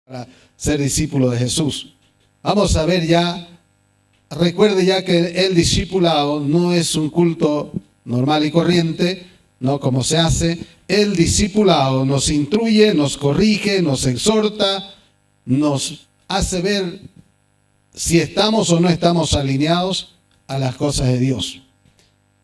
para ser discípulo de Jesús. Vamos a ver ya, recuerde ya que el discipulado no es un culto normal y corriente, no como se hace. El discipulado nos instruye, nos corrige, nos exhorta, nos hace ver si estamos o no estamos alineados a las cosas de Dios.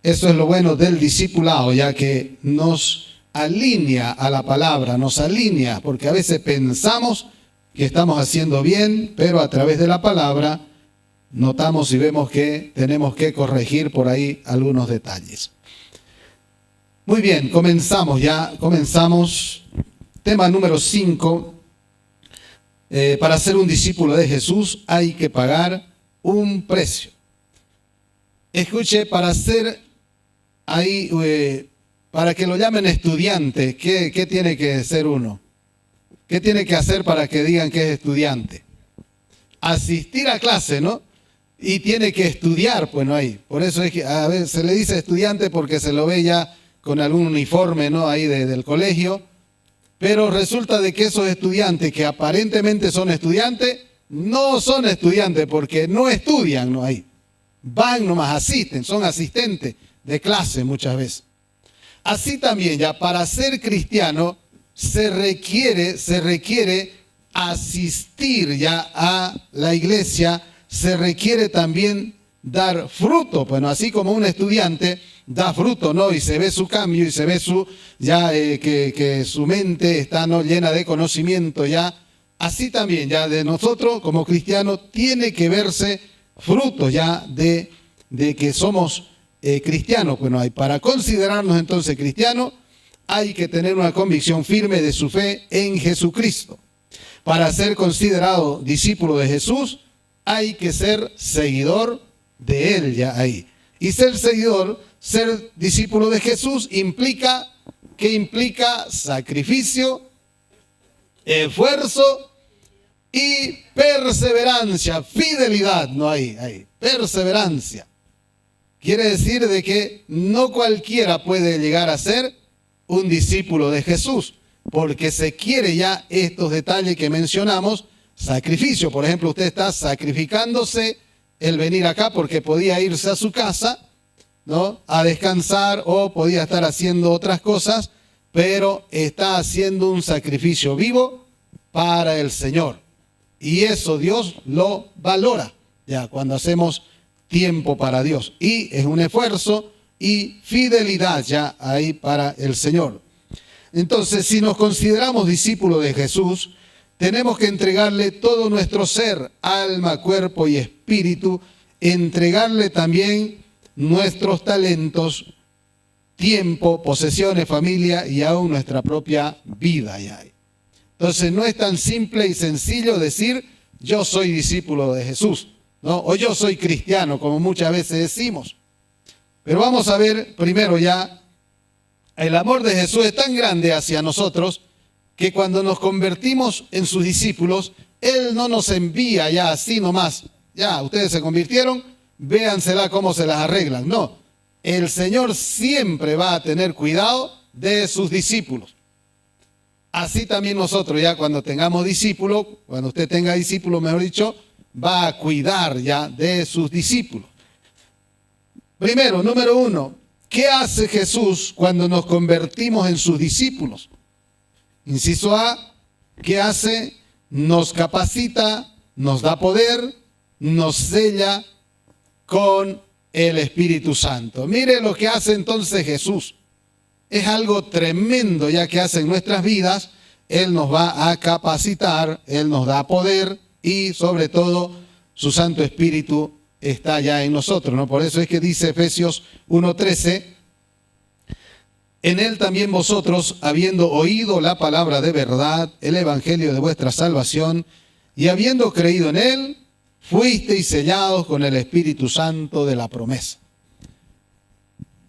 Eso es lo bueno del discipulado, ya que nos alinea a la palabra, nos alinea, porque a veces pensamos que estamos haciendo bien, pero a través de la palabra notamos y vemos que tenemos que corregir por ahí algunos detalles. Muy bien, comenzamos. Tema número 5. Para ser un discípulo de Jesús hay que pagar un precio. Escuche, para que lo llamen estudiante, ¿qué tiene que ser uno? ¿Qué tiene que hacer para que digan que es estudiante? Asistir a clase, ¿no? Y tiene que estudiar, pues no hay. Por eso es que a veces se le dice estudiante porque se lo ve ya con algún uniforme, ¿no? Ahí del colegio. Pero resulta de que esos estudiantes que aparentemente son estudiantes, no son estudiantes porque no estudian, ¿no? Ahí. Van nomás, asisten, son asistentes de clase muchas veces. Así también ya para ser cristiano se requiere asistir ya a la iglesia, se requiere también dar fruto. Bueno, así como un estudiante da fruto, ¿no? Y se ve su cambio y se ve que su mente está, ¿no?, llena de conocimiento ya. Así también ya de nosotros como cristianos tiene que verse fruto ya de que somos cristianos. Bueno, para considerarnos entonces cristianos hay que tener una convicción firme de su fe en Jesucristo. Para ser considerado discípulo de Jesús hay que ser seguidor de Él ya ahí. Y ser discípulo de Jesús implica sacrificio, esfuerzo y perseverancia, fidelidad, no hay, perseverancia. Quiere decir de que no cualquiera puede llegar a ser un discípulo de Jesús, porque se quiere ya estos detalles que mencionamos, sacrificio. Por ejemplo, usted está sacrificándose el venir acá porque podía irse a su casa, ¿no?, a descansar, o podía estar haciendo otras cosas, pero está haciendo un sacrificio vivo para el Señor. Y eso Dios lo valora ya cuando hacemos tiempo para Dios. Y es un esfuerzo y fidelidad ya ahí para el Señor. Entonces, si nos consideramos discípulos de Jesús, tenemos que entregarle todo nuestro ser, alma, cuerpo y espíritu, entregarle también nuestros talentos, tiempo, posesiones, familia y aún nuestra propia vida. Entonces no es tan simple y sencillo decir yo soy discípulo de Jesús, ¿no? O yo soy cristiano, como muchas veces decimos. Pero vamos a ver primero ya, el amor de Jesús es tan grande hacia nosotros que cuando nos convertimos en sus discípulos, Él no nos envía ya así nomás. Ya, ustedes se convirtieron, véansela cómo se las arreglan. No, el Señor siempre va a tener cuidado de sus discípulos. Así también nosotros ya cuando tengamos discípulos, cuando usted tenga discípulos, mejor dicho, va a cuidar ya de sus discípulos. Primero, número 1, ¿qué hace Jesús cuando nos convertimos en sus discípulos? Inciso A, ¿qué hace? Nos capacita, nos da poder, nos sella con el Espíritu Santo. Mire lo que hace entonces Jesús. Es algo tremendo ya que hace en nuestras vidas. Él nos va a capacitar, Él nos da poder y sobre todo su Santo Espíritu está ya en nosotros, ¿no? Por eso es que dice Efesios 1:13, en Él también vosotros, habiendo oído la palabra de verdad, el evangelio de vuestra salvación, y habiendo creído en Él, fuisteis sellados con el Espíritu Santo de la promesa.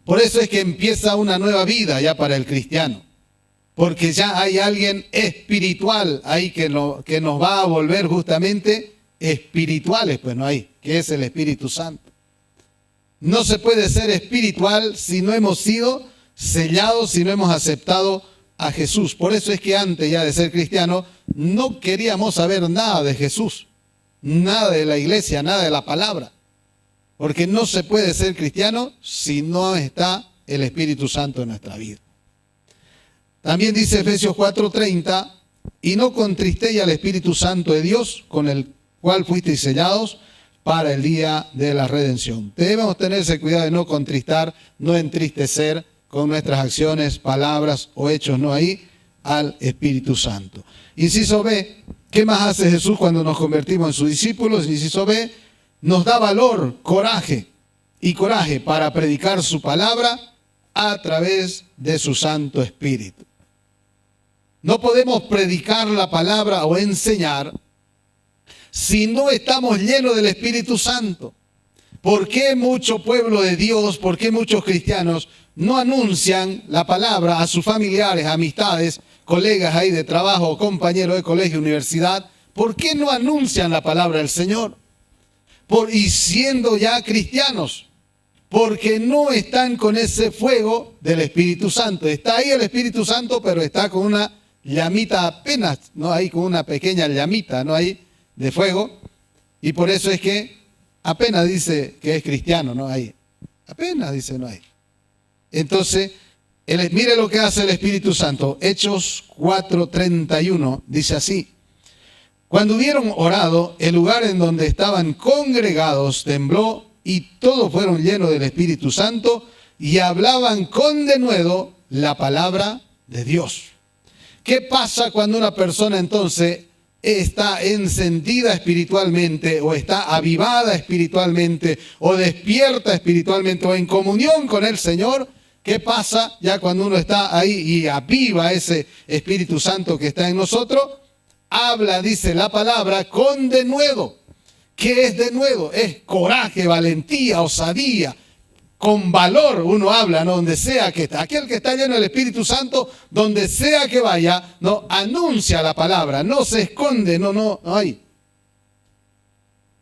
Por eso es que empieza una nueva vida ya para el cristiano, porque ya hay alguien espiritual ahí que nos va a volver justamente espirituales, pues no hay, que es el Espíritu Santo. No se puede ser espiritual si no hemos sido sellados, si no hemos aceptado a Jesús. Por eso es que antes ya de ser cristiano no queríamos saber nada de Jesús, nada de la iglesia, nada de la palabra. Porque no se puede ser cristiano si no está el Espíritu Santo en nuestra vida. También dice Efesios 4:30, y no contristéis al Espíritu Santo de Dios, con el cual fuisteis sellados para el día de la redención. Debemos tener ese cuidado de no contristar, no entristecer con nuestras acciones, palabras o hechos, no ahí, al Espíritu Santo. Inciso B, ¿qué más hace Jesús cuando nos convertimos en sus discípulos? Inciso B, nos da valor, coraje para predicar su palabra a través de su Santo Espíritu. No podemos predicar la palabra o enseñar si no estamos llenos del Espíritu Santo. ¿Por qué mucho pueblo de Dios, por qué muchos cristianos no anuncian la palabra a sus familiares, amistades, colegas ahí de trabajo, compañeros de colegio, universidad? ¿Por qué no anuncian la palabra del Señor? Y siendo ya cristianos, porque no están con ese fuego del Espíritu Santo. Está ahí el Espíritu Santo, pero está con una llamita apenas, no hay con una pequeña llamita, no hay de fuego, y por eso es que apenas dice que es cristiano, no hay, apenas dice no hay. Entonces, mire lo que hace el Espíritu Santo. Hechos 4:31 dice así: cuando hubieron orado, el lugar en donde estaban congregados tembló, y todos fueron llenos del Espíritu Santo y hablaban con denuedo la palabra de Dios. ¿Qué pasa cuando una persona entonces está encendida espiritualmente, o está avivada espiritualmente, o despierta espiritualmente, o en comunión con el Señor? ¿Qué pasa ya cuando uno está ahí y aviva ese Espíritu Santo que está en nosotros? Habla, dice la palabra, con denuedo. ¿Qué es denuedo? Es coraje, valentía, osadía. Con valor uno habla, ¿no? Donde sea que está. Aquel que está lleno del Espíritu Santo, donde sea que vaya, no anuncia la palabra, no se esconde, no hay.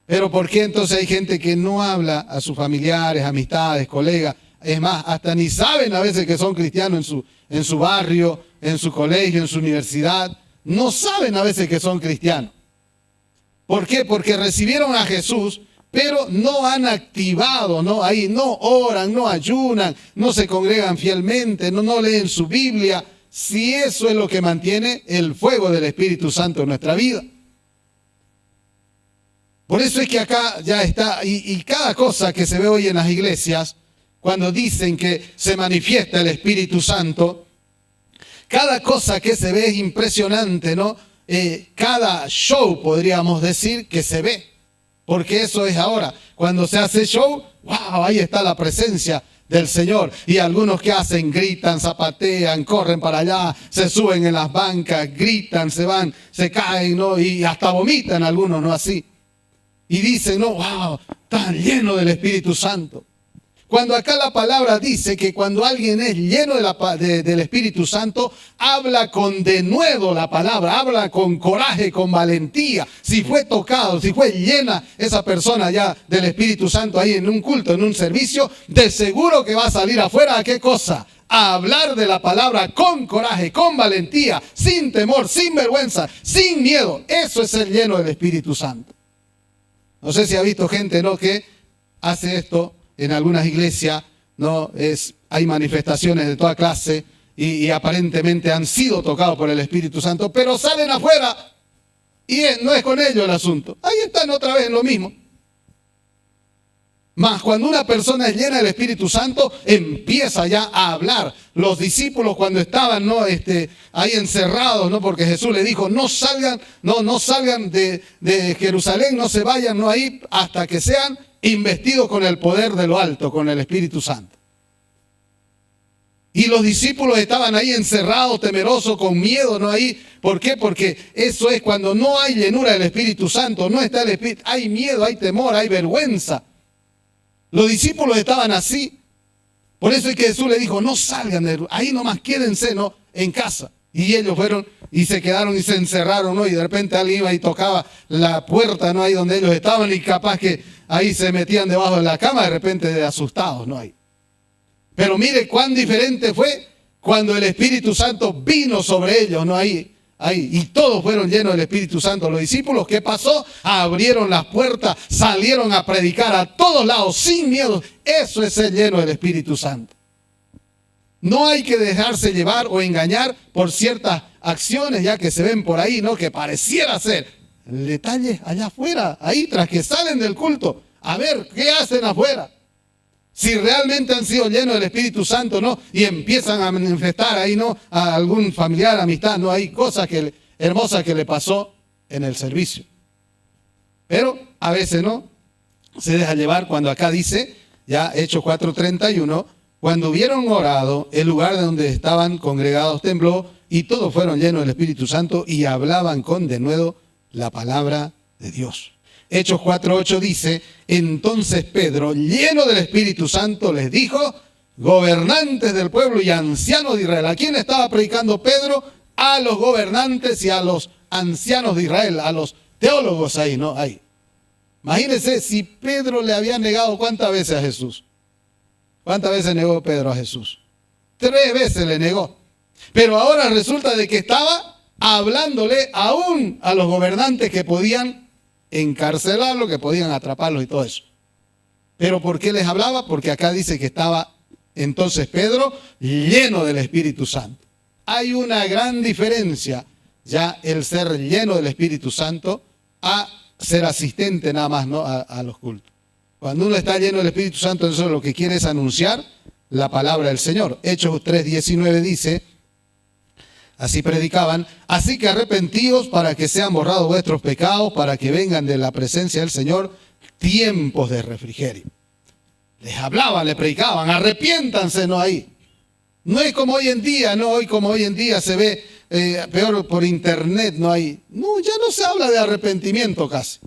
Pero ¿por qué entonces hay gente que no habla a sus familiares, amistades, colegas? Es más, hasta ni saben a veces que son cristianos en su barrio, en su colegio, en su universidad. No saben a veces que son cristianos. ¿Por qué? Porque recibieron a Jesús, pero no han activado, ¿no? Ahí no oran, no ayunan, no se congregan fielmente, no leen su Biblia. Si eso es lo que mantiene el fuego del Espíritu Santo en nuestra vida. Por eso es que acá ya está, y cada cosa que se ve hoy en las iglesias, cuando dicen que se manifiesta el Espíritu Santo, cada cosa que se ve es impresionante, ¿no? Cada show, podríamos decir, que se ve. Porque eso es ahora. Cuando se hace show, wow, ahí está la presencia del Señor. Y algunos que hacen, gritan, zapatean, corren para allá, se suben en las bancas, gritan, se van, se caen, ¿no? Y hasta vomitan algunos, ¿no? Así. Y dicen, no, wow, están llenos del Espíritu Santo. Cuando acá la palabra dice que cuando alguien es lleno del Espíritu Santo, habla con denuedo la palabra, habla con coraje, con valentía. Si fue tocado, si fue llena esa persona ya del Espíritu Santo ahí en un culto, en un servicio, de seguro que va a salir afuera, ¿a qué cosa? A hablar de la palabra con coraje, con valentía, sin temor, sin vergüenza, sin miedo. Eso es ser lleno del Espíritu Santo. No sé si ha visto gente, ¿no?, que hace esto. En algunas iglesias, ¿no? Hay manifestaciones de toda clase y aparentemente han sido tocados por el Espíritu Santo, pero salen afuera y no es con ellos el asunto. Ahí están otra vez en lo mismo. Mas cuando una persona es llena del Espíritu Santo, empieza ya a hablar. Los discípulos cuando estaban, ¿no?, ahí encerrados, ¿no?, porque Jesús le dijo, no salgan de Jerusalén, no se vayan, no ahí, hasta que sean investidos con el poder de lo alto, con el Espíritu Santo. Y los discípulos estaban ahí encerrados, temerosos, con miedo, ¿no? Ahí. ¿Por qué? Porque eso es cuando no hay llenura del Espíritu Santo, no está el Espíritu, hay miedo, hay temor, hay vergüenza. Los discípulos estaban así. Por eso es que Jesús le dijo, no salgan de ahí, nomás quédense, ¿no?, en casa. Y ellos fueron y se quedaron y se encerraron, ¿no? Y de repente alguien iba y tocaba la puerta, ¿no?, ahí donde ellos estaban, y capaz que ahí se metían debajo de la cama de repente asustados, ¿no? Ahí. Pero mire cuán diferente fue cuando el Espíritu Santo vino sobre ellos, ¿no? Ahí Ahí, y todos fueron llenos del Espíritu Santo. Los discípulos, ¿qué pasó? Abrieron las puertas, salieron a predicar a todos lados, sin miedo. Eso es ser lleno del Espíritu Santo. No hay que dejarse llevar o engañar por ciertas acciones ya que se ven por ahí, ¿no? Que pareciera ser. Detalles allá afuera, ahí tras que salen del culto. A ver, ¿qué hacen afuera? Si realmente han sido llenos del Espíritu Santo, ¿no? Y empiezan a manifestar ahí, ¿no? A algún familiar, amistad, ¿no? Hay cosas hermosas que le pasó en el servicio. Pero a veces, ¿no? Se deja llevar cuando acá dice, ya Hechos 4:31, cuando hubieron orado, el lugar donde estaban congregados tembló y todos fueron llenos del Espíritu Santo y hablaban con denuedo la palabra de Dios. Hechos 4:8 dice, entonces Pedro, lleno del Espíritu Santo, les dijo, gobernantes del pueblo y ancianos de Israel. ¿A quién estaba predicando Pedro? A los gobernantes y a los ancianos de Israel, a los teólogos ahí, ¿no? Ahí. Imagínense si Pedro le había negado ¿cuántas veces a Jesús? ¿Cuántas veces negó Pedro a Jesús? 3 veces le negó. Pero ahora resulta de que estaba hablándole aún a los gobernantes que podían encarcelarlo, que podían atraparlos y todo eso. ¿Pero por qué les hablaba? Porque acá dice que estaba entonces Pedro lleno del Espíritu Santo. Hay una gran diferencia ya el ser lleno del Espíritu Santo a ser asistente nada más, ¿no? a los cultos. Cuando uno está lleno del Espíritu Santo, eso lo que quiere es anunciar la palabra del Señor. Hechos 3:19 dice, así predicaban, así que arrepentíos para que sean borrados vuestros pecados, para que vengan de la presencia del Señor tiempos de refrigerio. Les hablaban, les predicaban, arrepiéntanse, no ahí. No es como hoy en día, no, hoy como hoy en día se ve peor por internet, no hay. No, ya no se habla de arrepentimiento casi.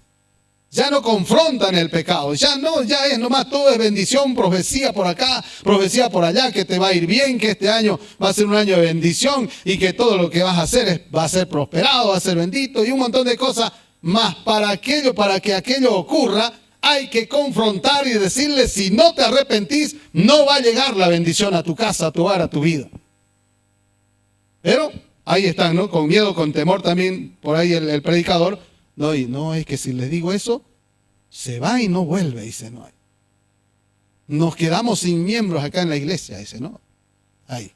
Ya no confrontan el pecado, ya no, ya es nomás todo es bendición, profecía por acá, profecía por allá, que te va a ir bien, que este año va a ser un año de bendición y que todo lo que vas a hacer va a ser prosperado, va a ser bendito y un montón de cosas más. Para que aquello ocurra, hay que confrontar y decirle, si no te arrepentís, no va a llegar la bendición a tu casa, a tu hogar, a tu vida. Pero ahí están, ¿no? Con miedo, con temor también, por ahí el predicador. No, y no, es que si les digo eso, se va y no vuelve, dice, no. Nos quedamos sin miembros acá en la iglesia, dice, no. Ahí.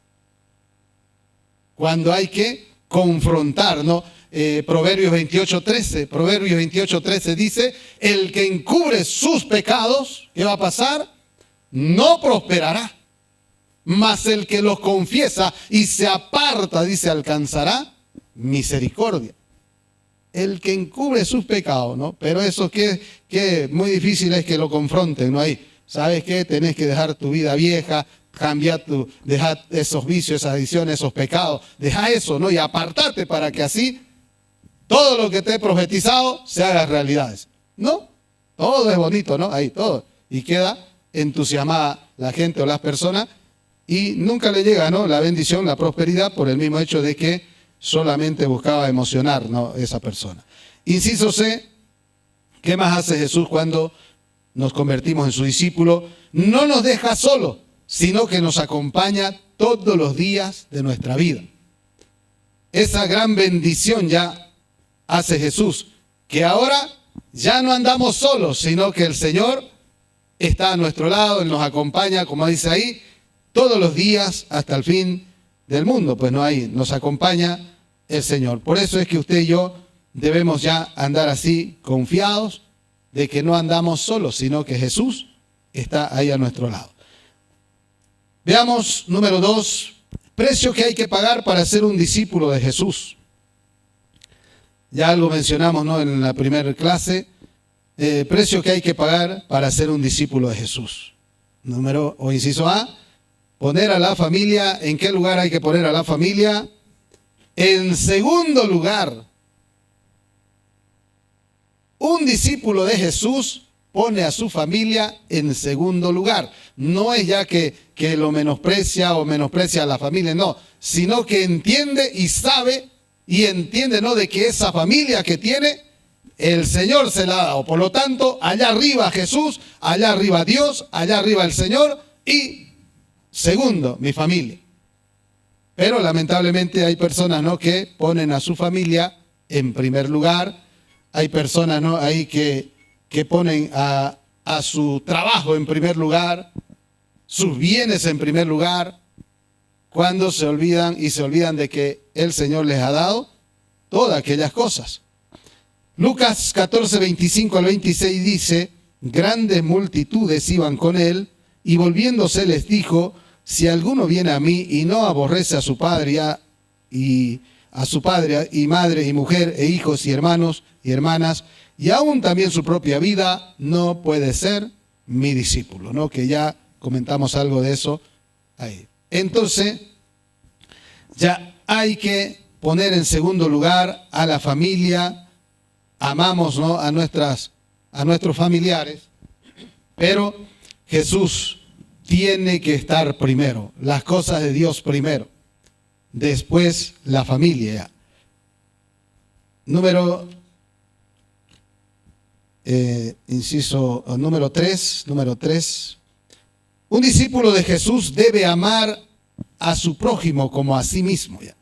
Cuando hay que confrontar, ¿no? Proverbios 28:13 dice, el que encubre sus pecados, ¿qué va a pasar? No prosperará. Mas el que los confiesa y se aparta, dice, alcanzará misericordia. El que encubre sus pecados, ¿no? Pero eso que muy difícil es que lo confronten, ¿no? Ahí, ¿sabes qué? Tenés que dejar tu vida vieja, dejar esos vicios, esas adicciones, esos pecados, deja eso, ¿no? Y apartate para que así todo lo que te he profetizado se haga realidades, ¿no? Todo es bonito, ¿no? Ahí, todo. Y queda entusiasmada la gente o las personas y nunca le llega, ¿no? La bendición, la prosperidad por el mismo hecho de que solamente buscaba emocionar, ¿no? Esa persona. Inciso C, ¿qué más hace Jesús cuando nos convertimos en su discípulo? No nos deja solos, sino que nos acompaña todos los días de nuestra vida. Esa gran bendición ya hace Jesús, que ahora ya no andamos solos, sino que el Señor está a nuestro lado, Él nos acompaña, como dice ahí, todos los días hasta el fin del mundo. Pues no hay, nos acompaña el Señor. Por eso es que usted y yo debemos ya andar así, confiados de que no andamos solos, sino que Jesús está ahí a nuestro lado. Veamos, número 2, precio que hay que pagar para ser un discípulo de Jesús. Ya algo mencionamos, ¿no? En la primera clase, precio que hay que pagar para ser un discípulo de Jesús. Inciso A, poner a la familia. ¿En qué lugar hay que poner a la familia? En segundo lugar. Un discípulo de Jesús pone a su familia en segundo lugar. No es ya que lo menosprecia o menosprecia a la familia, no, sino que entiende y sabe y entiende, ¿no? De que esa familia que tiene, el Señor se la ha dado. Por lo tanto, allá arriba Jesús, allá arriba Dios, allá arriba el Señor y segundo, mi familia. Pero lamentablemente hay personas, ¿no?, que ponen a su familia en primer lugar. Hay personas, ¿no?, ahí que ponen a su trabajo en primer lugar, sus bienes en primer lugar, cuando se olvidan de que el Señor les ha dado todas aquellas cosas. Lucas 14, 25 al 26 dice: grandes multitudes iban con él, y volviéndose les dijo: si alguno viene a mí y no aborrece a su padre y madre y mujer e hijos y hermanos y hermanas, y aún también su propia vida, no puede ser mi discípulo, ¿no? Que ya comentamos algo de eso ahí. Entonces, ya hay que poner en segundo lugar a la familia. Amamos, ¿no?, a nuestros familiares, pero Jesús tiene que estar primero, las cosas de Dios primero, después la familia. Número 3. Un discípulo de Jesús debe amar a su prójimo como a sí mismo. Ya.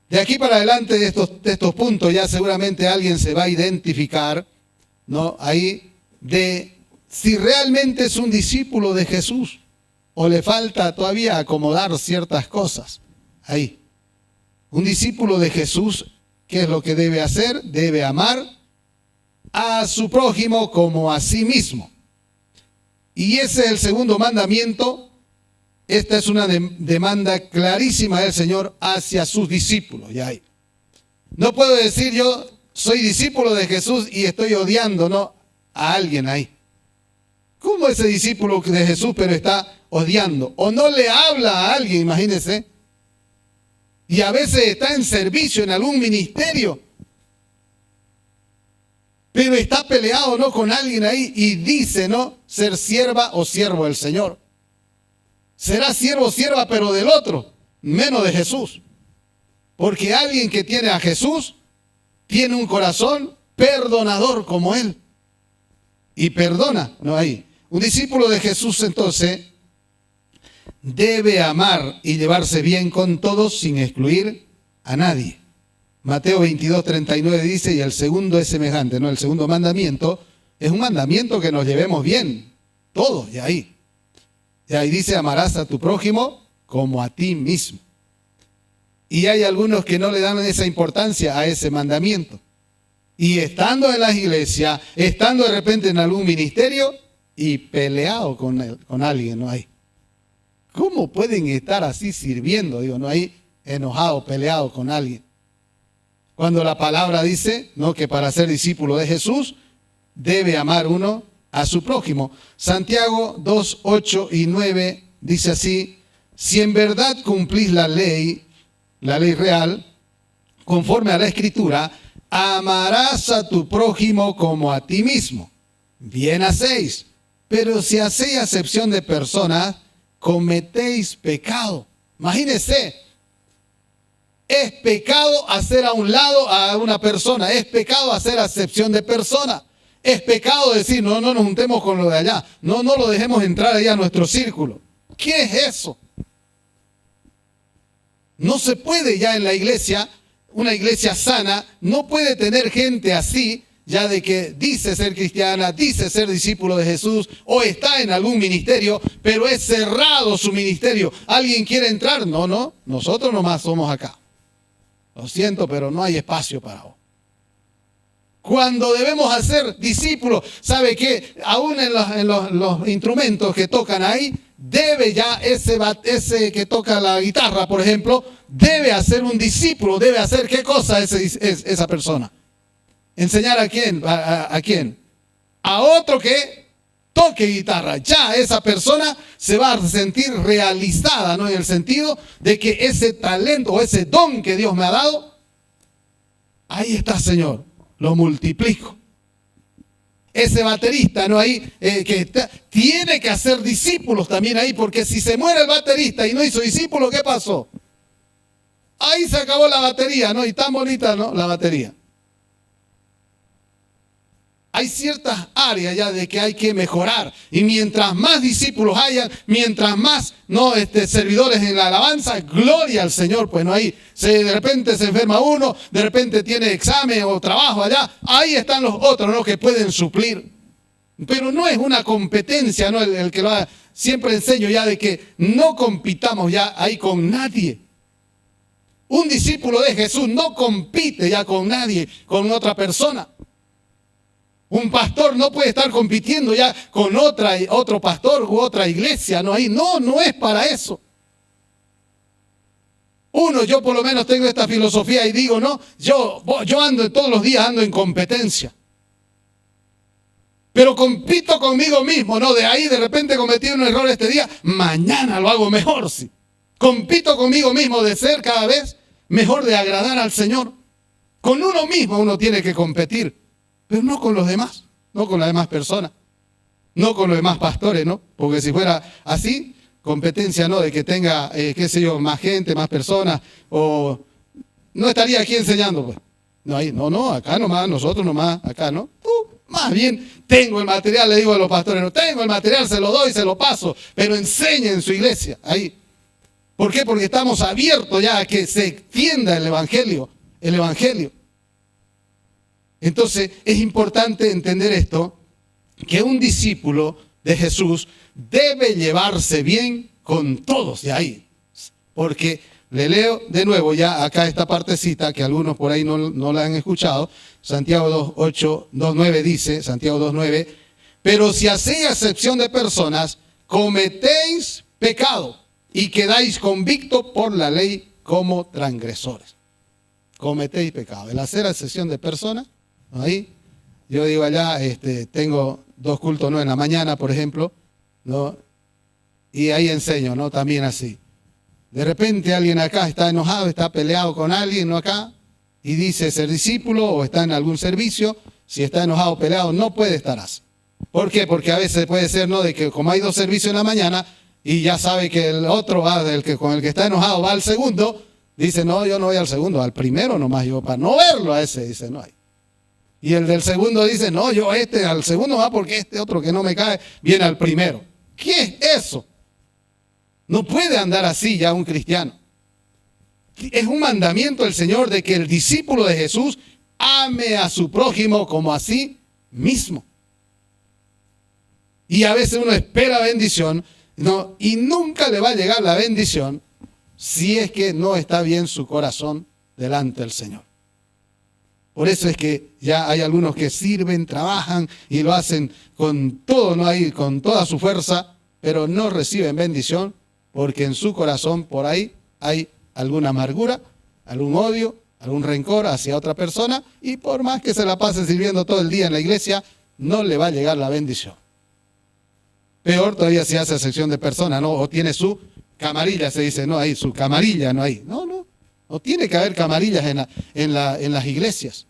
De aquí para adelante de estos puntos ya seguramente alguien se va a identificar, ¿no?, ahí de si realmente es un discípulo de Jesús o le falta todavía acomodar ciertas cosas. Ahí. Un discípulo de Jesús, ¿qué es lo que debe hacer? Debe amar a su prójimo como a sí mismo. Y ese es el segundo mandamiento. Esta es una demanda clarísima del Señor hacia sus discípulos. Ya hay. No puedo decir yo soy discípulo de Jesús y estoy odiando, ¿no?, a alguien ahí. ¿Cómo ese discípulo de Jesús pero está odiando? O no le habla a alguien, imagínense. Y a veces está en servicio en algún ministerio, pero está peleado, ¿no?, con alguien ahí y dice, ¿no?, ser sierva o siervo del Señor. Será siervo o sierva, pero del otro, menos de Jesús. Porque alguien que tiene a Jesús tiene un corazón perdonador como Él. Y perdona, ¿no? Ahí. Un discípulo de Jesús, entonces, debe amar y llevarse bien con todos sin excluir a nadie. Mateo 22, 39 dice, y el segundo es semejante, ¿no? El segundo mandamiento es un mandamiento que nos llevemos bien, todos, y ahí. Y ahí dice, amarás a tu prójimo como a ti mismo. Y hay algunos que no le dan esa importancia a ese mandamiento. Y estando en las iglesias, estando de repente en algún ministerio y peleado con alguien, ¿no? Hay. ¿Cómo pueden estar así sirviendo? Digo, no hay enojado, peleado con alguien. Cuando la palabra dice, ¿no?, que para ser discípulo de Jesús debe amar uno a su prójimo. Santiago 2, 8 y 9 dice así: si en verdad cumplís la ley real, conforme a la Escritura, amarás a tu prójimo como a ti mismo. Bien hacéis, pero si hacéis acepción de personas, cometéis pecado. Imagínense, es pecado hacer a un lado a una persona, es pecado hacer acepción de persona, es pecado decir, no nos juntemos con lo de allá, no lo dejemos entrar allá a nuestro círculo. ¿Qué es eso? No se puede ya en la iglesia, una iglesia sana, no puede tener gente así, ya de que dice ser cristiana, dice ser discípulo de Jesús, o está en algún ministerio, pero es cerrado su ministerio. ¿Alguien quiere entrar? No, nosotros nomás somos acá. Lo siento, pero no hay espacio para vos. Cuando debemos hacer discípulos, ¿sabe qué? Aún en los instrumentos que tocan ahí, debe ya ese que toca la guitarra, por ejemplo, debe hacer un discípulo, debe hacer ¿qué cosa esa persona? ¿Enseñar a quién? ¿A quién? A otro que toque guitarra. Ya esa persona se va a sentir realizada, ¿no? En el sentido de que ese talento o ese don que Dios me ha dado, ahí está, Señor, lo multiplico. Ese baterista, ¿no? Ahí tiene que hacer discípulos también ahí, porque si se muere el baterista y no hizo discípulo, ¿qué pasó? Ahí se acabó la batería, ¿no? Y tan bonita, ¿no?, la batería. hay ciertas áreas ya de que hay que mejorar. Y mientras más discípulos hayan, mientras más servidores en la alabanza, gloria al Señor. Pues no hay, de repente se enferma uno, de repente tiene examen o trabajo allá. Ahí están los otros, ¿no?, que pueden suplir. Pero no es una competencia, ¿no?, el que lo haga. Siempre enseño ya de que no compitamos ya ahí con nadie. Un discípulo de Jesús no compite ya con nadie, con otra persona. Un pastor no puede estar compitiendo ya con otro pastor u otra iglesia. No, ahí no es para eso. Yo por lo menos tengo esta filosofía y digo, no, yo ando todos los días ando en competencia. Pero compito conmigo mismo, ¿no? De ahí de repente cometí un error este día, mañana lo hago mejor, sí. Compito conmigo mismo de ser cada vez mejor, de agradar al Señor. Con uno mismo uno tiene que competir, pero no con los demás, no con las demás personas, no con los demás pastores, ¿no? Porque si fuera así, competencia, ¿no?, de que tenga, qué sé yo, más gente, más personas, o no estaría aquí enseñando, pues. No, acá nomás, nosotros nomás, acá, ¿no? Más bien, tengo el material, le digo a los pastores, no tengo el material, se lo doy, se lo paso, pero enseñen en su iglesia, ahí. ¿Por qué? Porque estamos abiertos ya a que se extienda el evangelio. Entonces, es importante entender esto, que un discípulo de Jesús debe llevarse bien con todos de ahí. Porque le leo de nuevo ya acá esta partecita que algunos por ahí no la han escuchado. Santiago 2.9 dice, Santiago 2.9, pero si hacéis acepción de personas, cometéis pecado y quedáis convictos por la ley como transgresores. Cometéis pecado. El hacer acepción de personas, ahí, yo digo allá, tengo 2 cultos, ¿no?, en la mañana, por ejemplo, ¿no? Y ahí enseño, ¿no?, también así. De repente alguien acá está enojado, está peleado con alguien, ¿no?, acá, y dice ser discípulo o está en algún servicio. Si está enojado o peleado, no puede estar así. ¿Por qué? Porque a veces puede ser, ¿no?, de que como hay 2 servicios en la mañana y ya sabe que el otro va, con el que está enojado va al segundo, dice, no, yo no voy al segundo, al primero nomás, yo para no verlo a ese, dice, no hay. Y el del segundo dice, no, yo al segundo va porque este otro que no me cae viene al primero. ¿Qué es eso? No puede andar así ya un cristiano. Es un mandamiento del Señor de que el discípulo de Jesús ame a su prójimo como a sí mismo. Y a veces uno espera bendición, ¿no?, y nunca le va a llegar la bendición si es que no está bien su corazón delante del Señor. Por eso es que ya hay algunos que sirven, trabajan y lo hacen con todo, ¿no?, ahí, con toda su fuerza, pero no reciben bendición porque en su corazón por ahí hay alguna amargura, algún odio, algún rencor hacia otra persona, y por más que se la pase sirviendo todo el día en la iglesia, no le va a llegar la bendición. Peor todavía si hace acepción de personas, ¿no?, o tiene su camarilla, se dice, no, ahí, su camarilla, no ahí. No tiene que haber camarillas en las iglesias.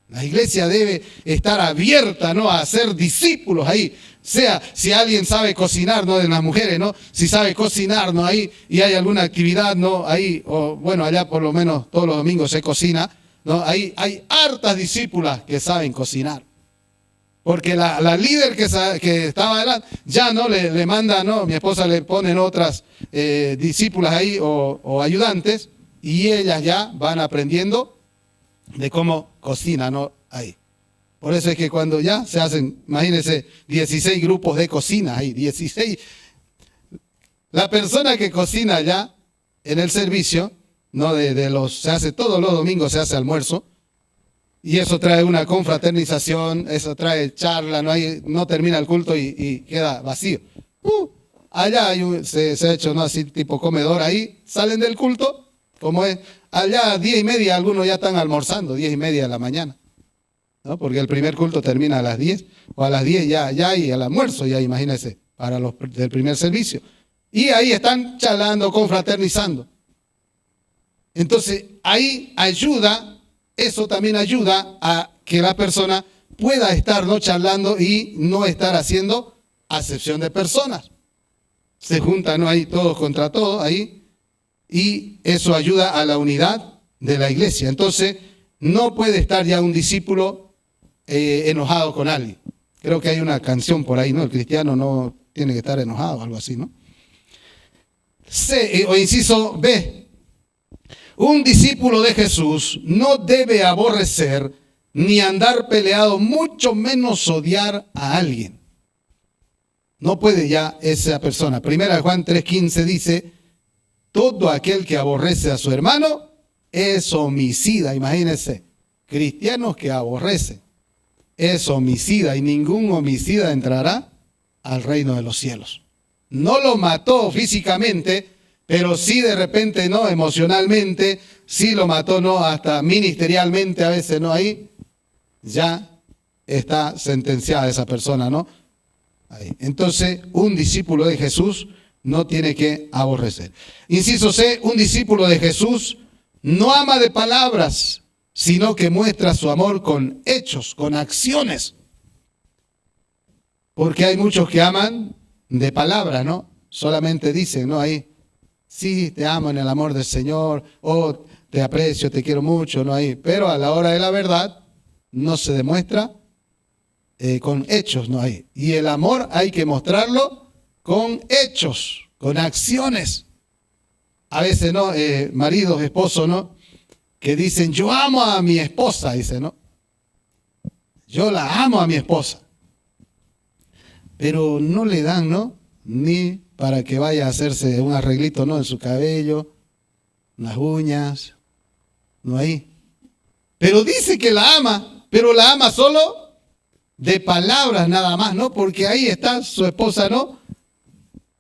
La iglesia debe estar abierta, ¿no?, a ser discípulos ahí. Sea, si alguien sabe cocinar, ¿no?, de las mujeres, ¿no?, si sabe cocinar, ¿no?, ahí, y hay alguna actividad, ¿no?, ahí, o bueno, allá por lo menos todos los domingos se cocina, ¿no?, ahí hay hartas discípulas que saben cocinar. Porque la líder que estaba adelante ya no le manda, ¿no?, mi esposa le ponen otras discípulas ahí o ayudantes, y ellas ya van aprendiendo de cómo cocina, ¿no?, ahí. Por eso es que cuando ya se hacen, imagínense, 16 grupos de cocina ahí, 16. La persona que cocina ya en el servicio, ¿no?, se hace todos los domingos, se hace almuerzo, y eso trae una confraternización, eso trae charla, no termina el culto y queda vacío. Allá se ha hecho, ¿no?, así tipo comedor ahí, salen del culto, como es, allá 10:30 algunos ya están almorzando, 10:30 de la mañana, ¿no?, porque el primer culto termina a las 10, o a las 10 ya hay el almuerzo, ya imagínense, para los del primer servicio. Y ahí están charlando, confraternizando. Entonces, ahí eso también ayuda a que la persona pueda estar, ¿no?, charlando y no estar haciendo acepción de personas. Se juntan, ¿no?, ahí todos contra todos, ahí, y eso ayuda a la unidad de la iglesia. Entonces, no puede estar ya un discípulo enojado con alguien. Creo que hay una canción por ahí, ¿no? El cristiano no tiene que estar enojado, algo así, ¿no? C, o inciso B. Un discípulo de Jesús no debe aborrecer ni andar peleado, mucho menos odiar a alguien. No puede ya esa persona. Primera de Juan 3:15 dice, todo aquel que aborrece a su hermano es homicida. Imagínense, cristianos que aborrecen es homicida y ningún homicida entrará al reino de los cielos. No lo mató físicamente, pero sí de repente, ¿no? Emocionalmente, sí lo mató, ¿no? Hasta ministerialmente a veces, ¿no? Ahí ya está sentenciada esa persona, ¿no? Ahí. Entonces, un discípulo de Jesús no tiene que aborrecer. Inciso C, un discípulo de Jesús no ama de palabras, sino que muestra su amor con hechos, con acciones. Porque hay muchos que aman de palabra, ¿no? Solamente dicen, ¿no? Ahí, sí, te amo en el amor del Señor, o te aprecio, te quiero mucho, ¿no? Ahí. Pero a la hora de la verdad no se demuestra con hechos, ¿no? Ahí. Y el amor hay que mostrarlo con hechos, con acciones. A veces, ¿no? Maridos, esposos, ¿no? Que dicen, yo amo a mi esposa, dice, ¿no? Yo la amo a mi esposa. Pero no le dan, ¿no? Ni para que vaya a hacerse un arreglito, ¿no? En su cabello, las uñas, no ahí. Pero dice que la ama, pero la ama solo de palabras nada más, ¿no? Porque ahí está su esposa, ¿no?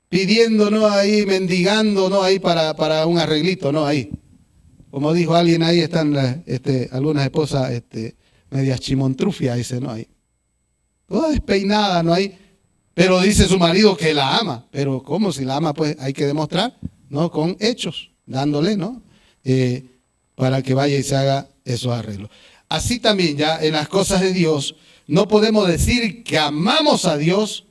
Pidiendo, ¿no? Ahí, mendigando, ¿no? Ahí para un arreglito, ¿no? Ahí. Como dijo alguien, ahí están algunas esposas medias chimontrufias, dice, ¿no? Ahí. Toda despeinada, ¿no? Ahí. Pero dice su marido que la ama. Pero ¿cómo? Si la ama, pues hay que demostrar, ¿no? Con hechos, dándole, ¿no? Para que vaya y se haga esos arreglos. Así también ya en las cosas de Dios, no podemos decir que amamos a Dios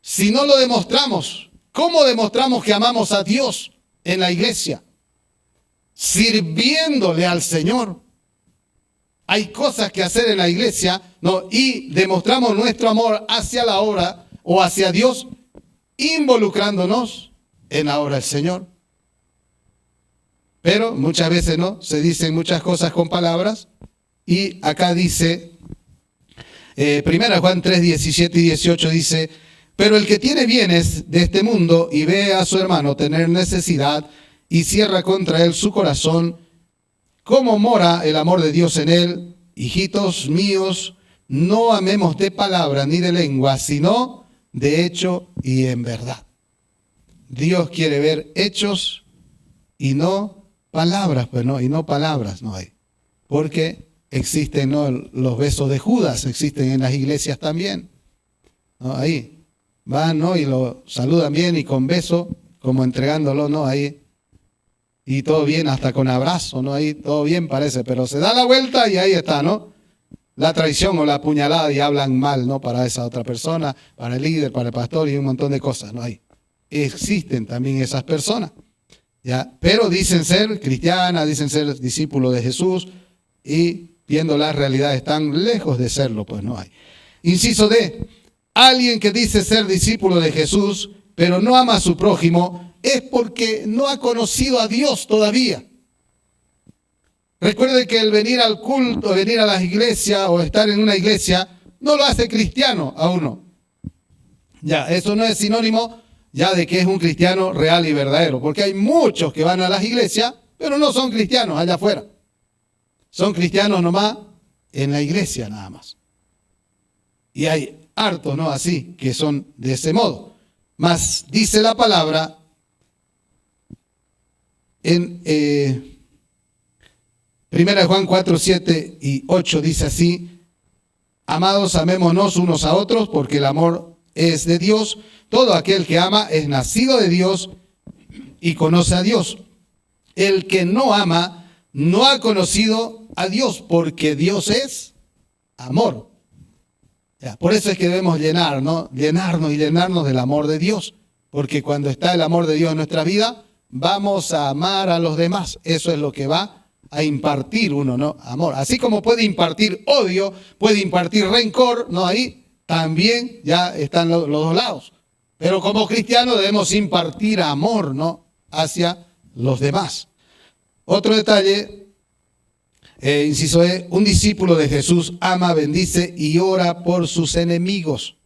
si no lo demostramos. ¿Cómo demostramos que amamos a Dios en la iglesia? Sirviéndole al Señor. Hay cosas que hacer en la iglesia, ¿no? Y demostramos nuestro amor hacia la obra o hacia Dios, involucrándonos en la obra del Señor. Pero muchas veces, ¿no? Se dicen muchas cosas con palabras. Y acá dice, 1 Juan 3, 17 y 18 dice, pero el que tiene bienes de este mundo y ve a su hermano tener necesidad y cierra contra él su corazón, ¿cómo mora el amor de Dios en él? Hijitos míos, no amemos de palabra ni de lengua, sino de hecho y en verdad. Dios quiere ver hechos y no palabras, pues no, y no palabras no hay. Porque existen, ¿no? Los besos de Judas, existen en las iglesias también, ¿no? Ahí van, ¿no? Y lo saludan bien y con beso, como entregándolo, ¿no? Ahí. Y todo bien, hasta con abrazo, ¿no? Ahí todo bien parece, pero se da la vuelta y ahí está, ¿no? La traición o la puñalada y hablan mal, ¿no? Para esa otra persona, para el líder, para el pastor y un montón de cosas, ¿no? Ahí. Existen también esas personas, ¿ya? Pero dicen ser cristianas, dicen ser discípulos de Jesús y viendo la realidad están lejos de serlo, pues no hay. Inciso D, alguien que dice ser discípulo de Jesús, pero no ama a su prójimo, es porque no ha conocido a Dios todavía. Recuerde que el venir al culto, venir a las iglesias o estar en una iglesia, no lo hace cristiano a uno. Ya, eso no es sinónimo ya de que es un cristiano real y verdadero, porque hay muchos que van a las iglesias, pero no son cristianos allá afuera. Son cristianos nomás en la iglesia nada más. Y hay hartos, ¿no? Así, que son de ese modo. Mas dice la palabra en 1 Juan 4, 7 y 8 dice así, amados, amémonos unos a otros porque el amor es de Dios. Todo aquel que ama es nacido de Dios y conoce a Dios. El que no ama no ha conocido a Dios porque Dios es amor. Ya, por eso es que debemos llenarnos y llenarnos del amor de Dios. Porque cuando está el amor de Dios en nuestra vida, vamos a amar a los demás. Eso es lo que va a impartir uno, ¿no? Amor. Así como puede impartir odio, puede impartir rencor, ¿no? Ahí también ya están los dos lados. Pero como cristianos debemos impartir amor, ¿no? Hacia los demás. Otro detalle, inciso E, un discípulo de Jesús ama, bendice y ora por sus enemigos.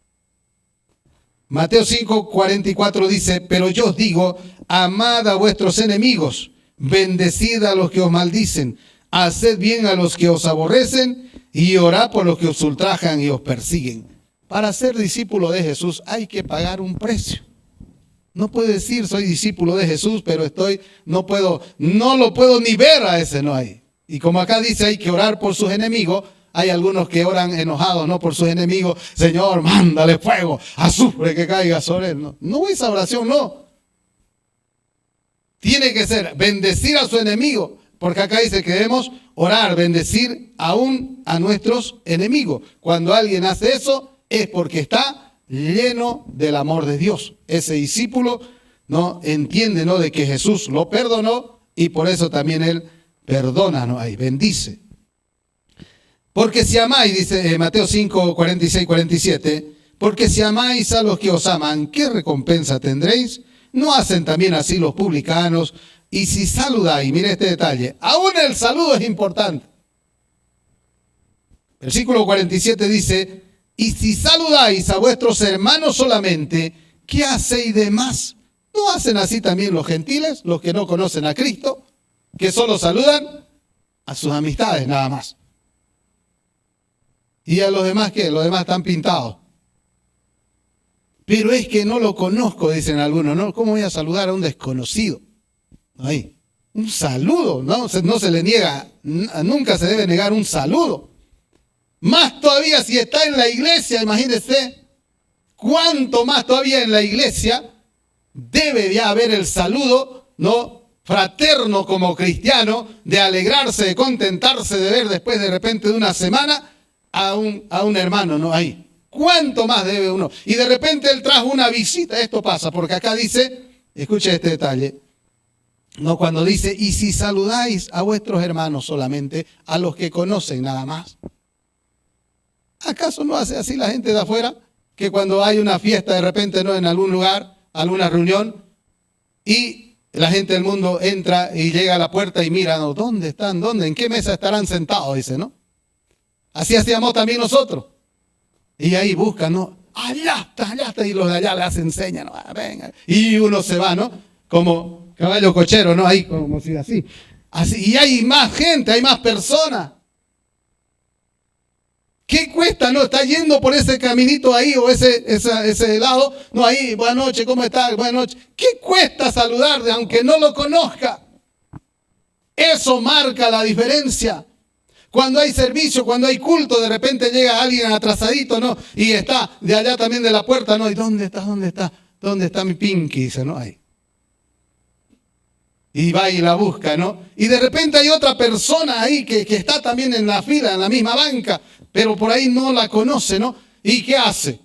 Mateo 5:44 dice, pero yo os digo, amad a vuestros enemigos, bendecid a los que os maldicen, haced bien a los que os aborrecen y orad por los que os ultrajan y os persiguen. Para ser discípulo de Jesús hay que pagar un precio. No puede decir soy discípulo de Jesús, pero no lo puedo ni ver a ese, no hay. Y como acá dice hay que orar por sus enemigos, hay algunos que oran enojados, ¿no? Por sus enemigos. Señor, mándale fuego, azufre que caiga sobre él. No, esa oración no. Tiene que ser bendecir a su enemigo, porque acá dice que debemos orar, bendecir aún a nuestros enemigos. Cuando alguien hace eso es porque está lleno del amor de Dios. Ese discípulo no entiende, ¿no? De que Jesús lo perdonó y por eso también él perdona, ¿no? Ahí bendice. Porque si amáis, dice Mateo 5, 46, 47, porque si amáis a los que os aman, ¿qué recompensa tendréis? ¿No hacen también así los publicanos? Y si saludáis, mire este detalle, aún el saludo es importante. Versículo 47 dice, y si saludáis a vuestros hermanos solamente, ¿qué hacéis de más? ¿No hacen así también los gentiles, los que no conocen a Cristo, que solo saludan a sus amistades nada más? ¿Y a los demás qué? Los demás están pintados. Pero es que no lo conozco, dicen algunos, ¿no? ¿Cómo voy a saludar a un desconocido? Ahí, un saludo, ¿no? No se le niega, nunca se debe negar un saludo. Más todavía si está en la iglesia, imagínense, cuánto más todavía en la iglesia debe ya haber el saludo, ¿no? Fraterno como cristiano, de alegrarse, de contentarse, de ver después de repente de una semana a un hermano, ¿no? Ahí. ¿Cuánto más debe uno? Y de repente él trajo una visita, esto pasa, porque acá dice, escuche este detalle, no, cuando dice, y si saludáis a vuestros hermanos solamente, a los que conocen nada más. ¿Acaso no hace así la gente de afuera? Que cuando hay una fiesta de repente, ¿no? En algún lugar, alguna reunión, y la gente del mundo entra y llega a la puerta y mira, ¿no? ¿Dónde están? ¿Dónde? ¿En qué mesa estarán sentados? Dice, ¿no? Así hacíamos también nosotros. Y ahí buscan, ¿no? Allá está, y los de allá les enseñan, ¿no? Venga. Y uno se va, ¿no? Como caballo cochero, ¿no? Ahí, como si así. Y hay más gente, hay más personas. ¿Qué cuesta, no? Está yendo por ese caminito ahí o ese lado. No, ahí, buenas noches, ¿cómo está? Buenas noches. ¿Qué cuesta saludarle aunque no lo conozca? Eso marca la diferencia. Cuando hay servicio, cuando hay culto, de repente llega alguien atrasadito, ¿no? Y está de allá también de la puerta, ¿no? ¿Y dónde está? ¿Dónde está? ¿Dónde está mi Pinky? Dice, ¿no? Ahí. Y va y la busca, ¿no? Y de repente hay otra persona ahí que está también en la fila, en la misma banca, pero por ahí no la conoce, ¿no? ¿Y qué hace?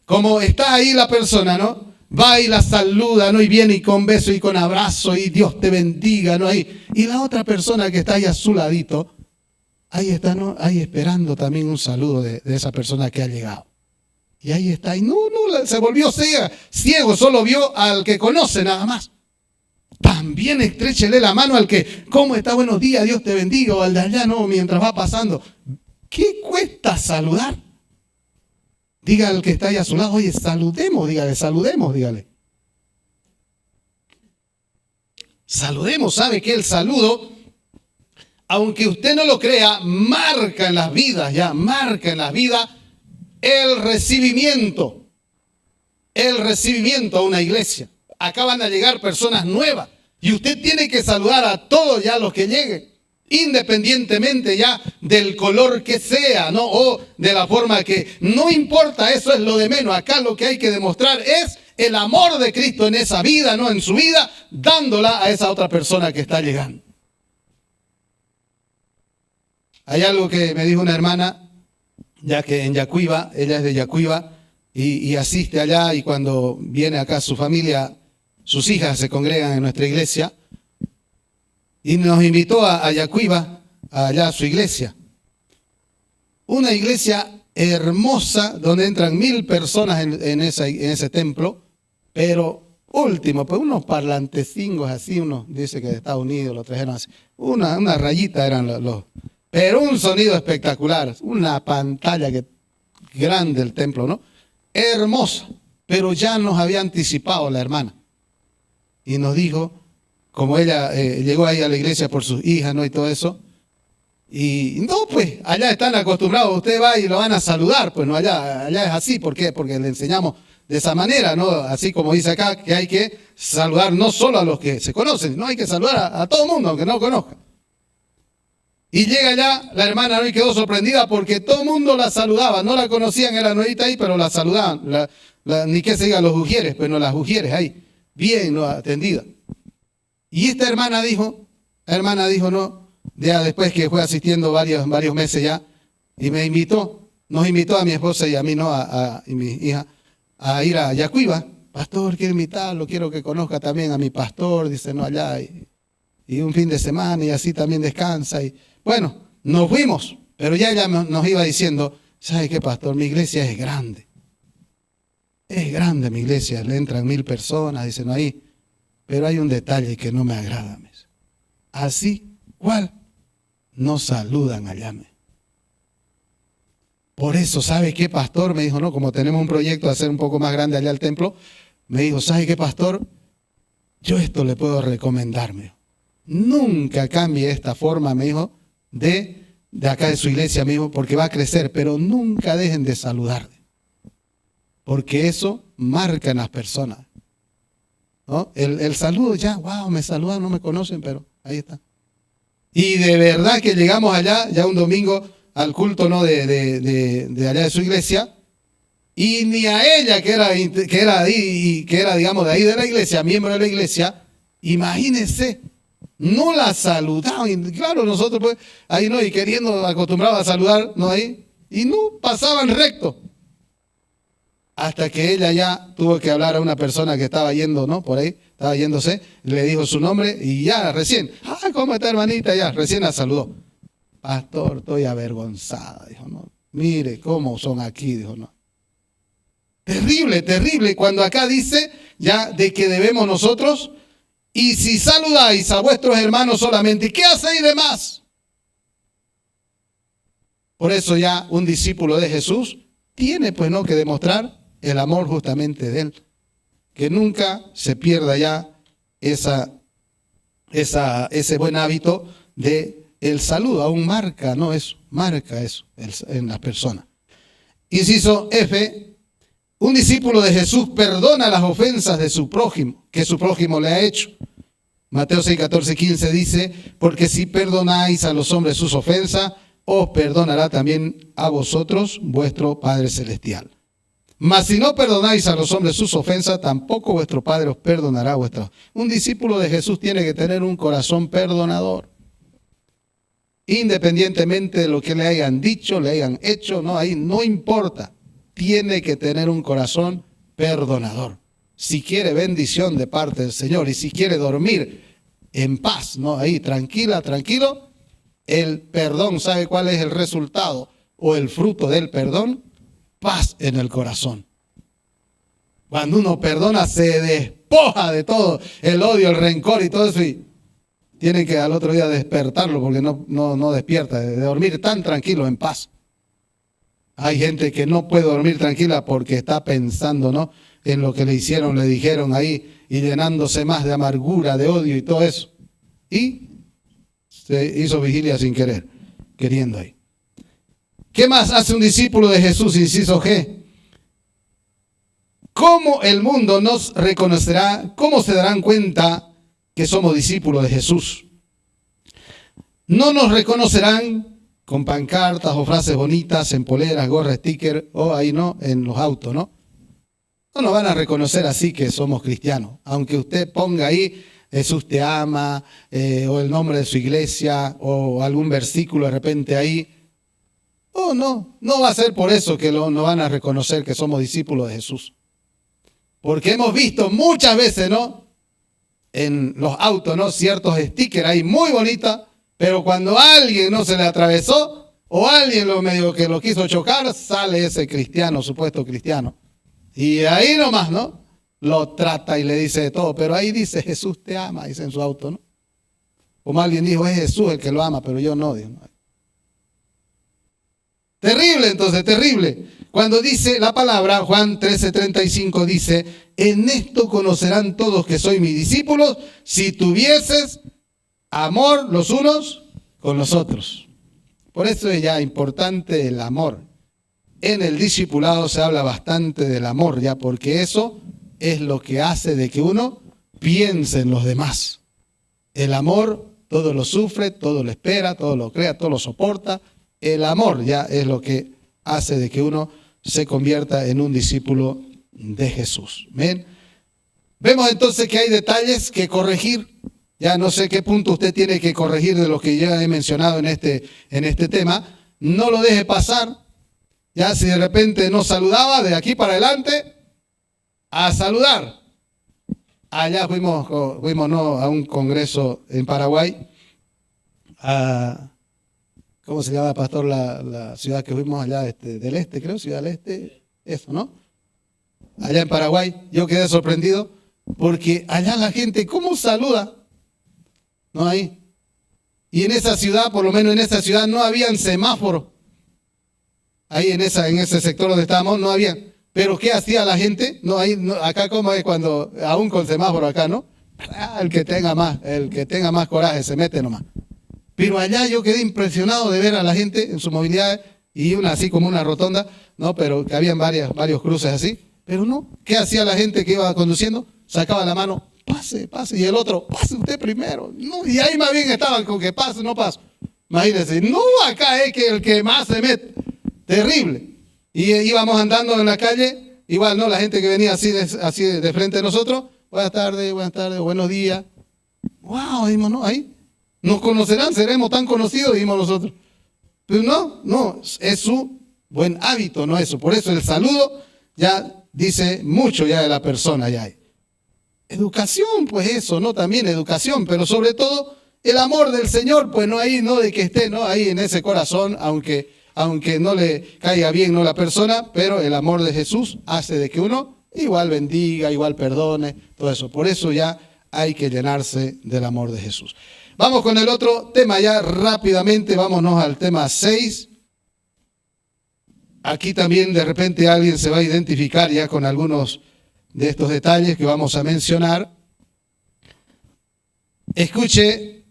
Como está ahí la persona, ¿no? Va y la saluda, ¿no? Y viene y con beso y con abrazo y Dios te bendiga, ¿no? Y la otra persona que está ahí a su ladito, ahí está, ¿no? Ahí esperando también un saludo de esa persona que ha llegado. Y ahí está, y no, se volvió ciego, solo vio al que conoce nada más. También estréchele la mano al que, ¿cómo está? Buenos días, Dios te bendiga, o al de allá, no, mientras va pasando. ¿Qué cuesta saludar? Diga al que está ahí a su lado, oye, saludemos, dígale. Saludemos, ¿sabe qué? El saludo, aunque usted no lo crea, marca en las vidas el recibimiento a una iglesia. Acá van a llegar personas nuevas y usted tiene que saludar a todos ya los que lleguen, independientemente ya del color que sea, ¿no? O de la forma que, no importa, eso es lo de menos. Acá lo que hay que demostrar es el amor de Cristo en esa vida, ¿no? En su vida, dándola a esa otra persona que está llegando. Hay algo que me dijo una hermana, ya que en Yacuiba, ella es de Yacuiba, y asiste allá, y cuando viene acá su familia, sus hijas se congregan en nuestra iglesia, y nos invitó a Yacuiba, allá a su iglesia. Una iglesia hermosa donde entran 1000 personas en ese templo, pero último, pues unos parlantecingos así, uno dice que de Estados Unidos lo trajeron así, una rayita eran pero un sonido espectacular, una pantalla grande el templo, ¿no? Hermosa, pero ya nos había anticipado la hermana y nos dijo, como ella llegó ahí a la iglesia por sus hijas, ¿no? Y todo eso. Y no, pues allá están acostumbrados, usted va y lo van a saludar, pues no, allá es así, ¿por qué? Porque le enseñamos de esa manera, ¿no? Así como dice acá, que hay que saludar no solo a los que se conocen, no hay que saludar a todo el mundo, aunque no conozca. Y llega allá la hermana, ¿no? Y quedó sorprendida porque todo el mundo la saludaba, no la conocían, era nuevita ahí, pero la saludaban, ni que se diga los ujieres, pues no, las ujieres ahí, bien, ¿no? Atendida. Y esta hermana dijo, no, ya después que fue asistiendo varios meses ya, y nos invitó a mi esposa y a mí, ¿no? Y mi hija, a ir a Yacuiba. Pastor, quiero invitarlo, quiero que conozca también a mi pastor, dice, no, allá, y un fin de semana, y así también descansa. Y bueno, nos fuimos, pero ya ella nos iba diciendo, ¿sabe qué, pastor? Mi iglesia es grande mi iglesia, le entran 1000 personas, dicen ahí, pero hay un detalle que no me agrada. Así, ¿cuál? No saludan allá. Por eso, ¿sabe qué, pastor? Me dijo, no, como tenemos un proyecto de hacer un poco más grande allá el templo, me dijo, ¿sabe qué, pastor? Yo esto le puedo recomendarme. Nunca cambie esta forma, me dijo, de acá de su iglesia, me dijo, porque va a crecer, pero nunca dejen de saludar. Porque eso marca en las personas, ¿no? El saludo ya, wow, me saludan, no me conocen, pero ahí está. Y de verdad que llegamos allá, ya un domingo, al culto, ¿no? de allá de su iglesia, y ni a ella, que era, digamos, de ahí de la iglesia, miembro de la iglesia, imagínense, no la saludaban. Y claro, nosotros pues, ahí no, y queriendo, acostumbrados a saludar, ¿no? Ahí, y no pasaban recto. Hasta que ella ya tuvo que hablar a una persona que estaba yendo, ¿no? Por ahí, estaba yéndose, le dijo su nombre y ya recién, ¿cómo está, hermanita? Ya, recién la saludó. Pastor, estoy avergonzada, dijo, no. Mire cómo son aquí, dijo, no. Terrible, terrible, cuando acá dice ya de que debemos nosotros, y si saludáis a vuestros hermanos solamente, ¿qué hacéis de más? Por eso ya un discípulo de Jesús tiene pues no que demostrar el amor justamente de él, que nunca se pierda ya ese buen hábito de el saludo, aún marca eso en las personas. Inciso F, un discípulo de Jesús perdona las ofensas de su prójimo, que su prójimo le ha hecho. Mateo 6, 14, 15 dice, porque si perdonáis a los hombres sus ofensas, os perdonará también a vosotros vuestro Padre Celestial. Mas si no perdonáis a los hombres sus ofensas, tampoco vuestro Padre os perdonará vuestras. Un discípulo de Jesús tiene que tener un corazón perdonador. Independientemente de lo que le hayan dicho, le hayan hecho, no, ahí no importa. Tiene que tener un corazón perdonador. Si quiere bendición de parte del Señor y si quiere dormir en paz, no, ahí tranquilo, el perdón, ¿sabe cuál es el resultado o el fruto del perdón? Paz en el corazón. Cuando uno perdona, se despoja de todo el odio, el rencor y todo eso, y tienen que al otro día despertarlo porque no despierta, de dormir tan tranquilo, en paz. Hay gente que no puede dormir tranquila porque está pensando, ¿no?, en lo que le hicieron, le dijeron ahí, y llenándose más de amargura, de odio y todo eso. Y se hizo vigilia sin querer, queriendo ahí. ¿Qué más hace un discípulo de Jesús? Inciso G. ¿Cómo el mundo nos reconocerá? ¿Cómo se darán cuenta que somos discípulos de Jesús? No nos reconocerán con pancartas o frases bonitas en poleras, gorras, stickers o ahí no, en los autos, ¿no? No nos van a reconocer así que somos cristianos. Aunque usted ponga ahí Jesús te ama, o el nombre de su iglesia, o algún versículo de repente ahí. Oh, no va a ser por eso que no van a reconocer que somos discípulos de Jesús. Porque hemos visto muchas veces, ¿no?, en los autos, ¿no? Ciertos stickers ahí muy bonitos, pero cuando alguien no se le atravesó o alguien lo medio que lo quiso chocar, sale ese cristiano, supuesto cristiano. Y ahí nomás, ¿no? Lo trata y le dice de todo, pero ahí dice Jesús te ama, dice en su auto, ¿no? Como alguien dijo, es Jesús el que lo ama, pero yo no, Dios. Terrible, entonces, terrible. Cuando dice la palabra, Juan 13:35 dice, en esto conocerán todos que soy mis discípulos, si tuvieses amor los unos con los otros. Por eso es ya importante el amor. En el discipulado se habla bastante del amor, ya, porque eso es lo que hace de que uno piense en los demás. El amor todo lo sufre, todo lo espera, todo lo crea, todo lo soporta. El amor ya es lo que hace de que uno se convierta en un discípulo de Jesús. ¿Ven? Vemos entonces que hay detalles que corregir. Ya no sé qué punto usted tiene que corregir de lo que ya he mencionado en este tema. No lo deje pasar. Ya si de repente no saludaba, de aquí para adelante, a saludar. Allá fuimos ¿no? a un congreso en Paraguay. ¿Cómo se llama, pastor, la ciudad que fuimos allá del este, creo, Ciudad del Este? Eso, ¿no? Allá en Paraguay. Yo quedé sorprendido porque allá la gente, ¿cómo saluda? No hay. Y en esa ciudad, por lo menos en esa ciudad, no habían semáforos. Ahí en ese sector donde estábamos, no había. Pero ¿qué hacía la gente? No, ahí, no, acá como es cuando, aún con semáforo acá, ¿no? El que tenga más coraje se mete nomás. Pero allá yo quedé impresionado de ver a la gente en su movilidad y una así como una rotonda, ¿no? Pero que habían varios cruces así. Pero no, ¿qué hacía la gente que iba conduciendo? Sacaba la mano, pase, pase, y el otro, pase usted primero. No, y ahí más bien estaban con que pase, no paso. Imagínense, no, acá es que el que más se mete. Terrible. Y íbamos andando en la calle, igual, ¿no? La gente que venía así de frente de nosotros, buenas tardes, buenos días. Wow, dijimos, ¿no? Ahí. Nos conocerán, seremos tan conocidos, dijimos nosotros. Pero no, es su buen hábito, no eso. Por eso el saludo ya dice mucho ya de la persona ya hay. Educación, pues eso, ¿no? También educación, pero sobre todo el amor del Señor, pues no ahí, no de que esté, ¿no? Ahí en ese corazón, aunque no le caiga bien, ¿no? La persona, pero el amor de Jesús hace de que uno igual bendiga, igual perdone, todo eso. Por eso ya hay que llenarse del amor de Jesús. Vamos con el otro tema ya rápidamente, vámonos al tema 6. Aquí también de repente alguien se va a identificar ya con algunos de estos detalles que vamos a mencionar. Escuche,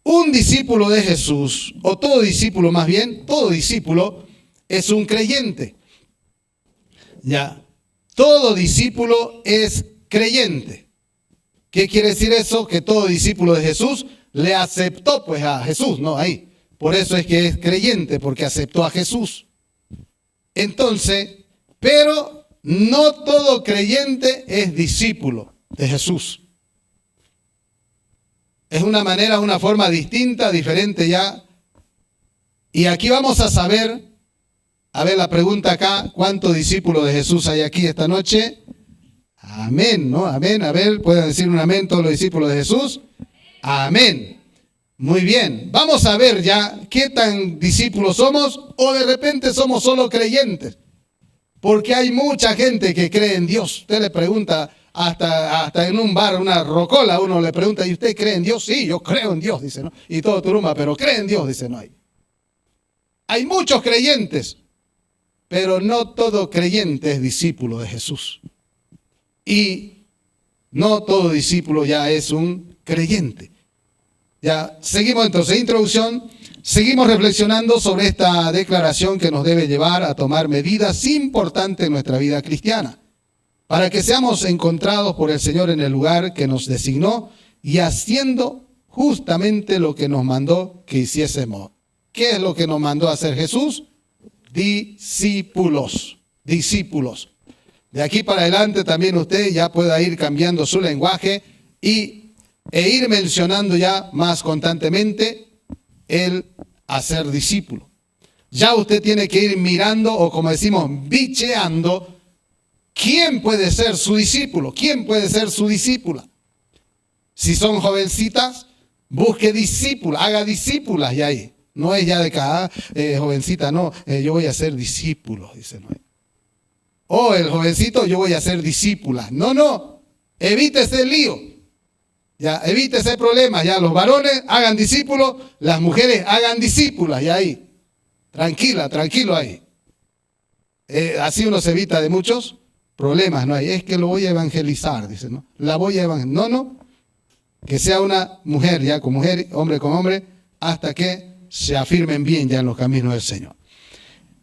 un discípulo de Jesús, o todo discípulo más bien, todo discípulo es un creyente. Ya, todo discípulo es creyente. ¿Qué quiere decir eso? Que todo discípulo de Jesús le aceptó pues a Jesús, ¿no? Ahí. Por eso es que es creyente, porque aceptó a Jesús. Entonces, pero no todo creyente es discípulo de Jesús. Es una manera, una forma distinta, diferente ya. Y aquí vamos a saber, a ver la pregunta acá, ¿cuántos discípulos de Jesús hay aquí esta noche? Amén, ¿no? Amén. A ver, ¿pueden decir un amén todos los discípulos de Jesús? Amén. Muy bien. Vamos a ver ya qué tan discípulos somos o de repente somos solo creyentes. Porque hay mucha gente que cree en Dios. Usted le pregunta hasta en un bar, una rocola, uno le pregunta, ¿y usted cree en Dios? Sí, yo creo en Dios, dice, ¿no? Y todo Turuma, pero cree en Dios, dice, no hay. Hay muchos creyentes, pero no todo creyente es discípulo de Jesús. Y no todo discípulo ya es un creyente. Ya seguimos entonces, introducción, seguimos reflexionando sobre esta declaración que nos debe llevar a tomar medidas importantes en nuestra vida cristiana, para que seamos encontrados por el Señor en el lugar que nos designó y haciendo justamente lo que nos mandó que hiciésemos. ¿Qué es lo que nos mandó a hacer Jesús? Discípulos. De aquí para adelante también usted ya pueda ir cambiando su lenguaje e ir mencionando ya más constantemente el hacer discípulo. Ya usted tiene que ir mirando o como decimos, bicheando quién puede ser su discípulo, quién puede ser su discípula. Si son jovencitas, busque discípulas, haga discípulas y ahí. No es ya de cada jovencita, no, yo voy a ser discípulo, dice Noé. O el jovencito, yo voy a ser discípula. No, evite ese lío. Ya, evite ese problema. Ya, los varones hagan discípulos, las mujeres hagan discípulas y ahí. Tranquilo ahí. Así uno se evita de muchos problemas, ¿no? Es que lo voy a evangelizar, dice, ¿no? La voy a evangelizar. No. Que sea una mujer, ya, con mujer, hombre con hombre, hasta que se afirmen bien ya en los caminos del Señor.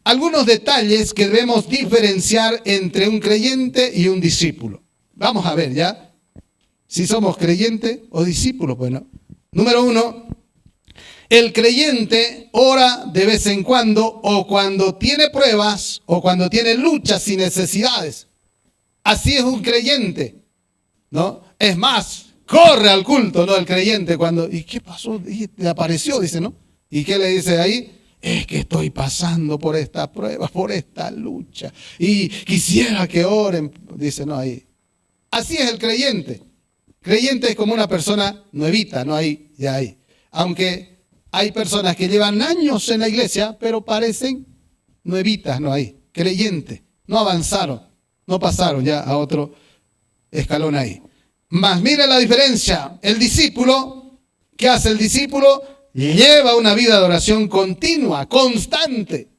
Algunos detalles que debemos diferenciar entre un creyente y un discípulo. Vamos a ver, ya. Si somos creyente o discípulo, pues no. Número 1. El creyente ora de vez en cuando o cuando tiene pruebas o cuando tiene luchas y necesidades. Así es un creyente, ¿no? Es más, corre al culto, ¿no? El creyente cuando, ¿y qué pasó? Y le apareció, dice, ¿no? ¿Y qué le dice ahí? Es que estoy pasando por esta prueba, por esta lucha. Y quisiera que oren, dice, ¿no? Ahí. Así es el creyente. Creyente es como una persona nuevita, ¿no? Ahí, ya ahí. Aunque hay personas que llevan años en la iglesia, pero parecen nuevitas, ¿no? Ahí, creyentes, no avanzaron, no pasaron ya a otro escalón ahí. Más mire la diferencia, el discípulo, ¿qué hace el discípulo? Lleva una vida de oración continua, constante.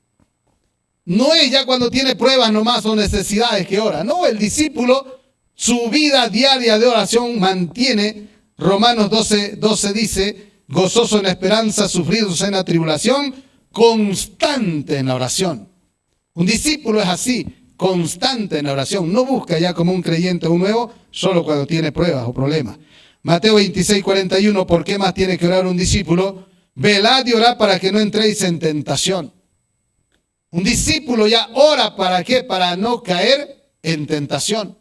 No es ya cuando tiene pruebas nomás o necesidades que ora, no, el discípulo, su vida diaria de oración mantiene, Romanos 12 dice, gozoso en la esperanza, sufridos en la tribulación, constante en la oración. Un discípulo es así, constante en la oración. No busca ya como un creyente o un nuevo, solo cuando tiene pruebas o problemas. Mateo 26:41, ¿por qué más tiene que orar un discípulo? Velad y orad para que no entréis en tentación. Un discípulo ya ora, ¿para qué? Para no caer en tentación.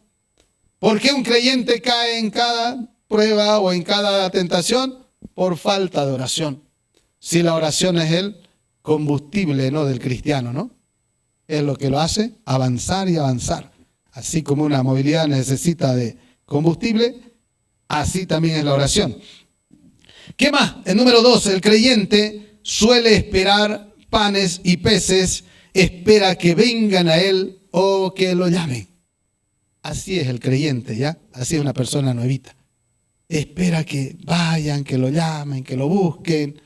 ¿Por qué un creyente cae en cada prueba o en cada tentación? Por falta de oración. Si la oración es el combustible, ¿no? Del cristiano, ¿no? Es lo que lo hace avanzar y avanzar. Así como una movilidad necesita de combustible, así también es la oración. ¿Qué más? El número 2, el creyente suele esperar panes y peces, espera que vengan a él o que lo llamen. Así es el creyente, ¿ya? Así es una persona nuevita. Espera que vayan, que lo llamen, que lo busquen.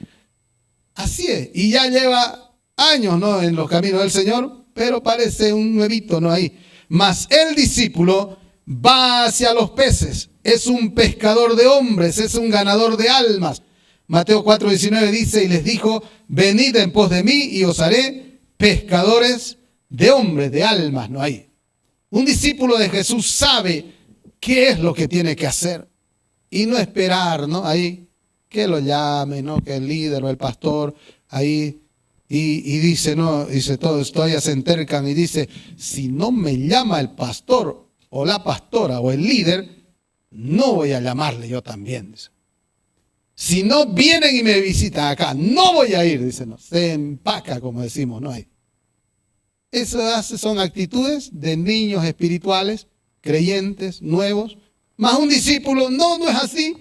Así es. Y ya lleva años, ¿no? En los caminos del Señor, pero parece un nuevito, ¿no? Ahí. Mas el discípulo va hacia los peces. Es un pescador de hombres, es un ganador de almas. Mateo 4:19 dice, y les dijo, venid en pos de mí y os haré pescadores de hombres, de almas, ¿no? Ahí. Un discípulo de Jesús sabe qué es lo que tiene que hacer. Y no esperar, ¿no? Ahí, que lo llame, ¿no? Que el líder o el pastor, ahí, y dice, ¿no? Dice, todos todavía se entercan y dice, si no me llama el pastor o la pastora o el líder, no voy a llamarle yo también, dice. Si no vienen y me visitan acá, no voy a ir, dice, ¿no? Se empaca, como decimos, ¿no? Ahí. Esas son actitudes de niños espirituales, creyentes, nuevos. Más un discípulo, no es así.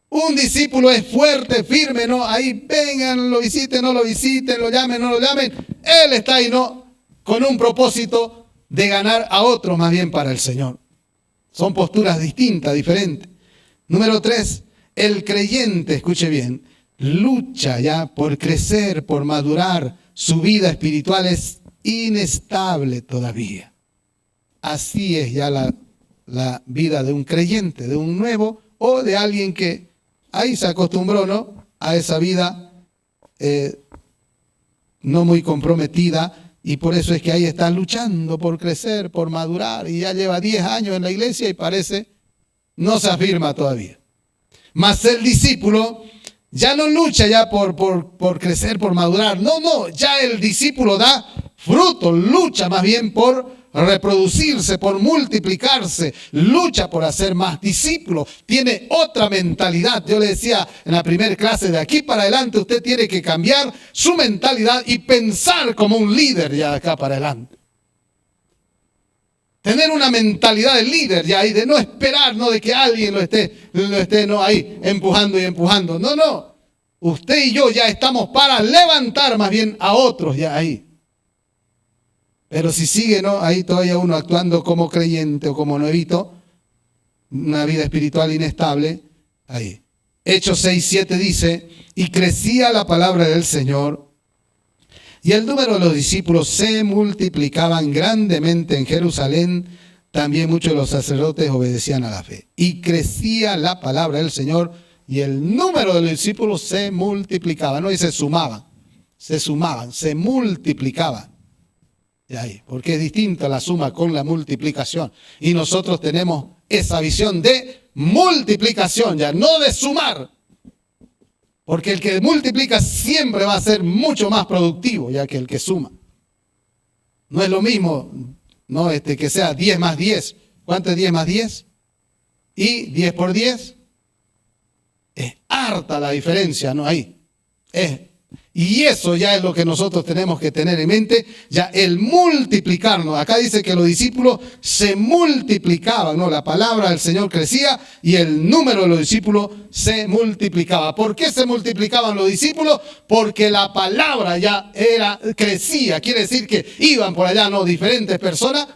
Un discípulo es fuerte, firme, ¿no? Ahí vengan, lo visiten, no lo visiten, lo llamen, no lo llamen. Él está ahí, ¿no? Con un propósito de ganar a otros más bien para el Señor. Son posturas distintas, diferentes. Número 3, el creyente, escuche bien, lucha ya por crecer, por madurar. Su vida espiritual es inestable todavía. Así es ya la vida de un creyente, de un nuevo o de alguien que ahí se acostumbró, ¿no? A esa vida no muy comprometida y por eso es que ahí está luchando por crecer, por madurar y ya lleva 10 años en la iglesia y parece no se afirma todavía. Mas el discípulo ya no lucha ya por crecer, por madurar. No, ya el discípulo da fruto, lucha más bien por reproducirse, por multiplicarse, lucha por hacer más discípulos, tiene otra mentalidad. Yo le decía en la primera clase, de aquí para adelante usted tiene que cambiar su mentalidad y pensar como un líder ya de acá para adelante. Tener una mentalidad de líder ya, y de no esperar, no de que alguien lo esté no, ahí empujando y empujando. No, no. Usted y yo ya estamos para levantar más bien a otros ya ahí. Pero si sigue, ¿no?, ahí todavía uno actuando como creyente o como nuevito, una vida espiritual inestable, ahí. Hechos 6:7 dice, y crecía la palabra del Señor, y el número de los discípulos se multiplicaban grandemente en Jerusalén. También muchos de los sacerdotes obedecían a la fe. Y crecía la palabra del Señor, y el número de los discípulos se multiplicaba. No dice sumaban, se multiplicaban. Y ahí, porque es distinta la suma con la multiplicación. Y nosotros tenemos esa visión de multiplicación, ya no de sumar. Porque el que multiplica siempre va a ser mucho más productivo ya que el que suma. No es lo mismo, ¿no?, que sea 10 más 10. ¿Cuánto es 10 más 10? Y 10 por 10. Es harta la diferencia, ¿no? Ahí. Y eso ya es lo que nosotros tenemos que tener en mente, ya el multiplicarnos. Acá dice que los discípulos se multiplicaban, ¿no? La palabra del Señor crecía y el número de los discípulos se multiplicaba. ¿Por qué se multiplicaban los discípulos? Porque la palabra ya crecía. Quiere decir que iban por allá, ¿no?, diferentes personas.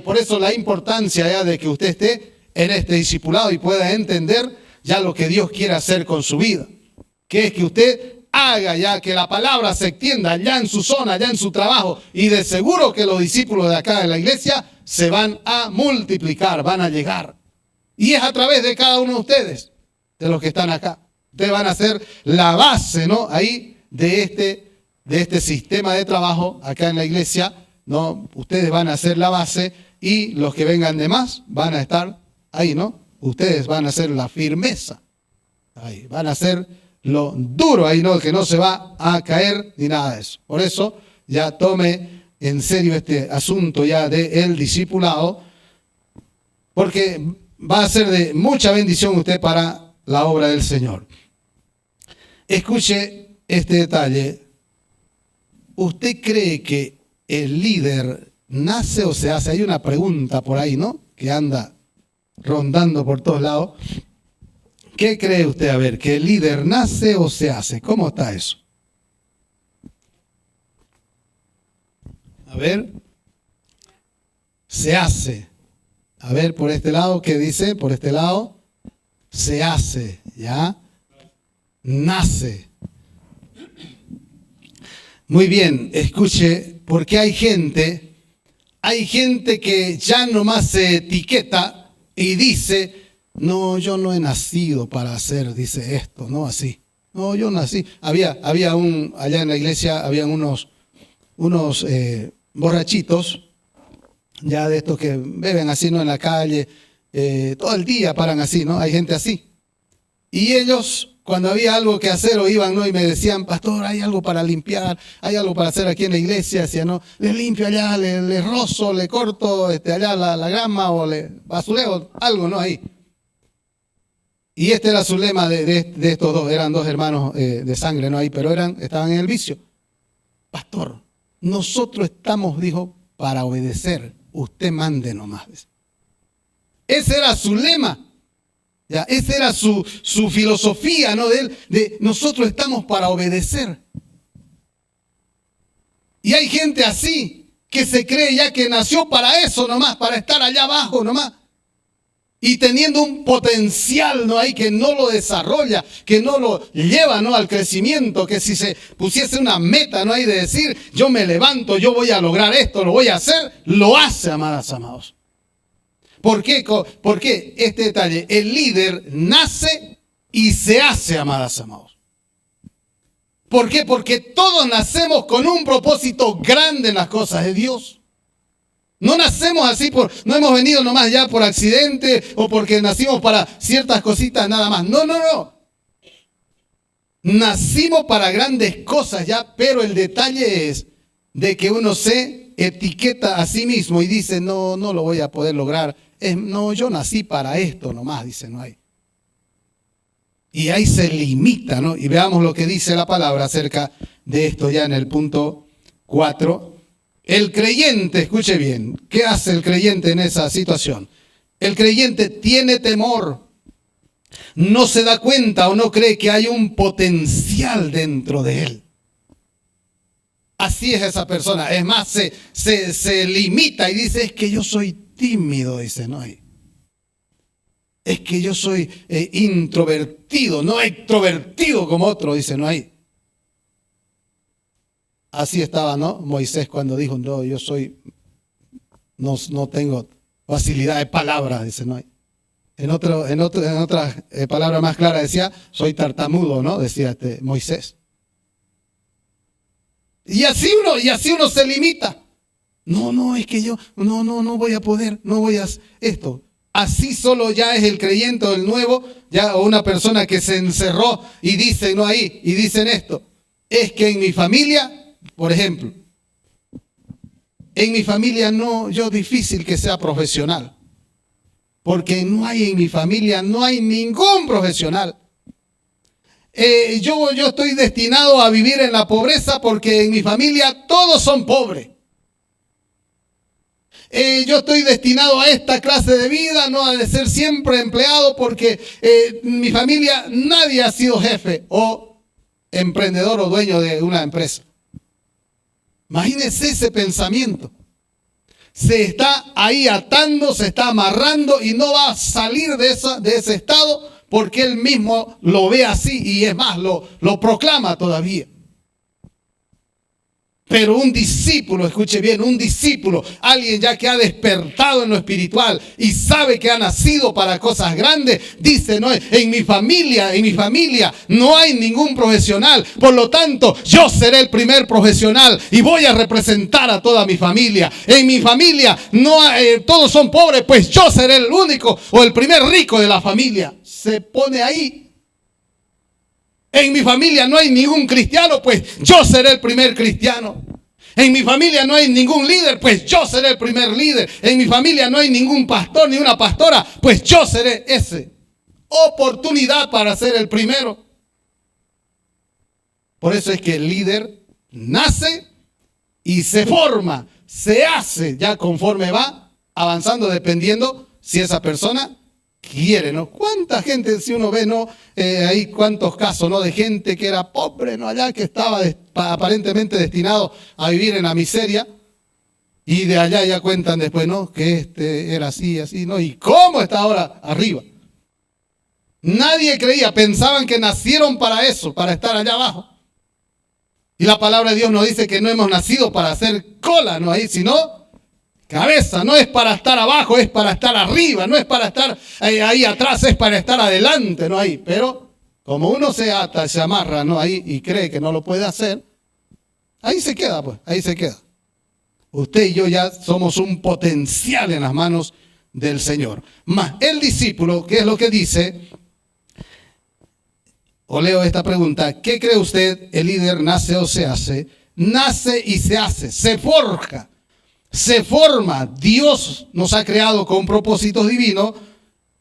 Por eso la importancia ya de que usted esté en este discipulado y pueda entender ya lo que Dios quiere hacer con su vida. Que es que usted haga ya que la palabra se extienda ya en su zona, ya en su trabajo, y de seguro que los discípulos de acá de la iglesia se van a multiplicar, van a llegar. Y es a través de cada uno de ustedes, de los que están acá. Ustedes van a ser la base, ¿no?, ahí de este sistema de trabajo acá en la iglesia, ¿no? Ustedes van a ser la base y los que vengan de más van a estar ahí, ¿no? Ustedes van a ser la firmeza. Ahí, van a ser lo duro ahí, ¿no?, que no se va a caer ni nada de eso. Por eso ya tome en serio este asunto ya del discipulado, porque va a ser de mucha bendición usted para la obra del Señor. Escuche este detalle. ¿Usted cree que el líder nace o se hace? Hay una pregunta por ahí, ¿no?, que anda rondando por todos lados. ¿Qué cree usted? A ver, ¿que el líder nace o se hace? ¿Cómo está eso? A ver, se hace. A ver, por este lado, ¿qué dice? Por este lado, se hace, ¿ya? Nace. Muy bien, escuche, porque hay gente que ya nomás se etiqueta y dice, no, yo no he nacido para hacer, dice esto, no así. No, yo nací. Allá en la iglesia, habían unos borrachitos, ya de estos que beben así, ¿no?, en la calle, todo el día paran así, ¿no? Hay gente así. Y ellos, cuando había algo que hacer, o iban, ¿no?, y me decían, pastor, hay algo para limpiar, hay algo para hacer aquí en la iglesia. Decía, no, le limpio allá, le rozo, le corto allá la grama, o le basureo, algo, ¿no?, ahí. Y este era su lema de estos dos, eran dos hermanos de sangre, ¿no?, ahí, pero estaban en el vicio. Pastor, nosotros estamos, dijo, para obedecer, usted mande nomás. Ese era su lema, ya, esa era su filosofía, ¿no?, de nosotros estamos para obedecer. Y hay gente así, que se cree ya que nació para eso nomás, para estar allá abajo nomás. Y teniendo un potencial, ¿no?, ahí, que no lo desarrolla, que no lo lleva, ¿no?, al crecimiento, que si se pusiese una meta, ¿no?, ahí de decir, yo me levanto, yo voy a lograr esto, lo voy a hacer, lo hace, amadas, amados. ¿Por qué? Porque este detalle, el líder nace y se hace, amadas, amados. ¿Por qué? Porque todos nacemos con un propósito grande en las cosas de Dios. No nacemos así, no hemos venido nomás ya por accidente o porque nacimos para ciertas cositas nada más. No, no, no. Nacimos para grandes cosas ya, pero el detalle es de que uno se etiqueta a sí mismo y dice, no lo voy a poder lograr. No, yo nací para esto nomás, dice, no hay. Y ahí se limita, ¿no? Y veamos lo que dice la palabra acerca de esto ya en el punto 4. El creyente, escuche bien, ¿qué hace el creyente en esa situación? El creyente tiene temor, no se da cuenta o no cree que hay un potencial dentro de él. Así es esa persona. Es más, se limita y dice, es que yo soy tímido, dice, no hay. Es que yo soy introvertido, no extrovertido como otro, dice, no hay. Así estaba, ¿no? Moisés cuando dijo, no, yo soy, no tengo facilidad de palabra, dice, no hay. En otra palabra más clara decía, soy tartamudo, ¿no? Decía Moisés. Y así uno se limita. No, es que yo, no voy a poder, no voy a esto. Así solo ya es el creyente o el nuevo, ya o una persona que se encerró y dice, no ahí, y dicen esto. Es que en mi familia, por ejemplo, en mi familia no, yo difícil que sea profesional. Porque no hay en mi familia, no hay ningún profesional. Yo estoy destinado a vivir en la pobreza porque en mi familia todos son pobres. Yo estoy destinado a esta clase de vida, no a de ser siempre empleado porque en mi familia nadie ha sido jefe o emprendedor o dueño de una empresa. Imagínense ese pensamiento. Se está ahí atando, se está amarrando y no va a salir de ese estado porque él mismo lo ve así y es más, lo proclama todavía. Pero un discípulo, escuche bien, un discípulo, alguien ya que ha despertado en lo espiritual y sabe que ha nacido para cosas grandes, dice, no, en mi familia no hay ningún profesional, por lo tanto yo seré el primer profesional y voy a representar a toda mi familia. En mi familia no todos son pobres, pues yo seré el único o el primer rico de la familia. Se pone ahí. En mi familia no hay ningún cristiano, pues yo seré el primer cristiano. En mi familia no hay ningún líder, pues yo seré el primer líder. En mi familia no hay ningún pastor ni una pastora, pues yo seré ese. Oportunidad para ser el primero. Por eso es que el líder nace y se forma, se hace ya conforme va avanzando, dependiendo si esa persona quiere, ¿no? ¿Cuánta gente, si uno ve, ¿no? Hay cuántos casos, ¿no? De gente que era pobre, ¿no? Allá que estaba aparentemente destinado a vivir en la miseria. Y de allá ya cuentan después, ¿no? Que era así, ¿no? ¿Y cómo está ahora arriba? Nadie creía, pensaban que nacieron para eso, para estar allá abajo. Y la palabra de Dios nos dice que no hemos nacido para hacer cola, ¿no? Ahí, sino cabeza. No es para estar abajo, es para estar arriba. No es para estar ahí atrás, es para estar adelante, ¿no? Ahí. Pero como uno se ata, se amarra, ¿no? Ahí y cree que no lo puede hacer, ahí se queda, pues, ahí se queda. Usted y yo ya somos un potencial en las manos del Señor. Más el discípulo, ¿qué es lo que dice? O leo esta pregunta: ¿qué cree usted? ¿El líder nace o se hace? Nace y se hace, se forja, se forma. Dios nos ha creado con propósitos divinos.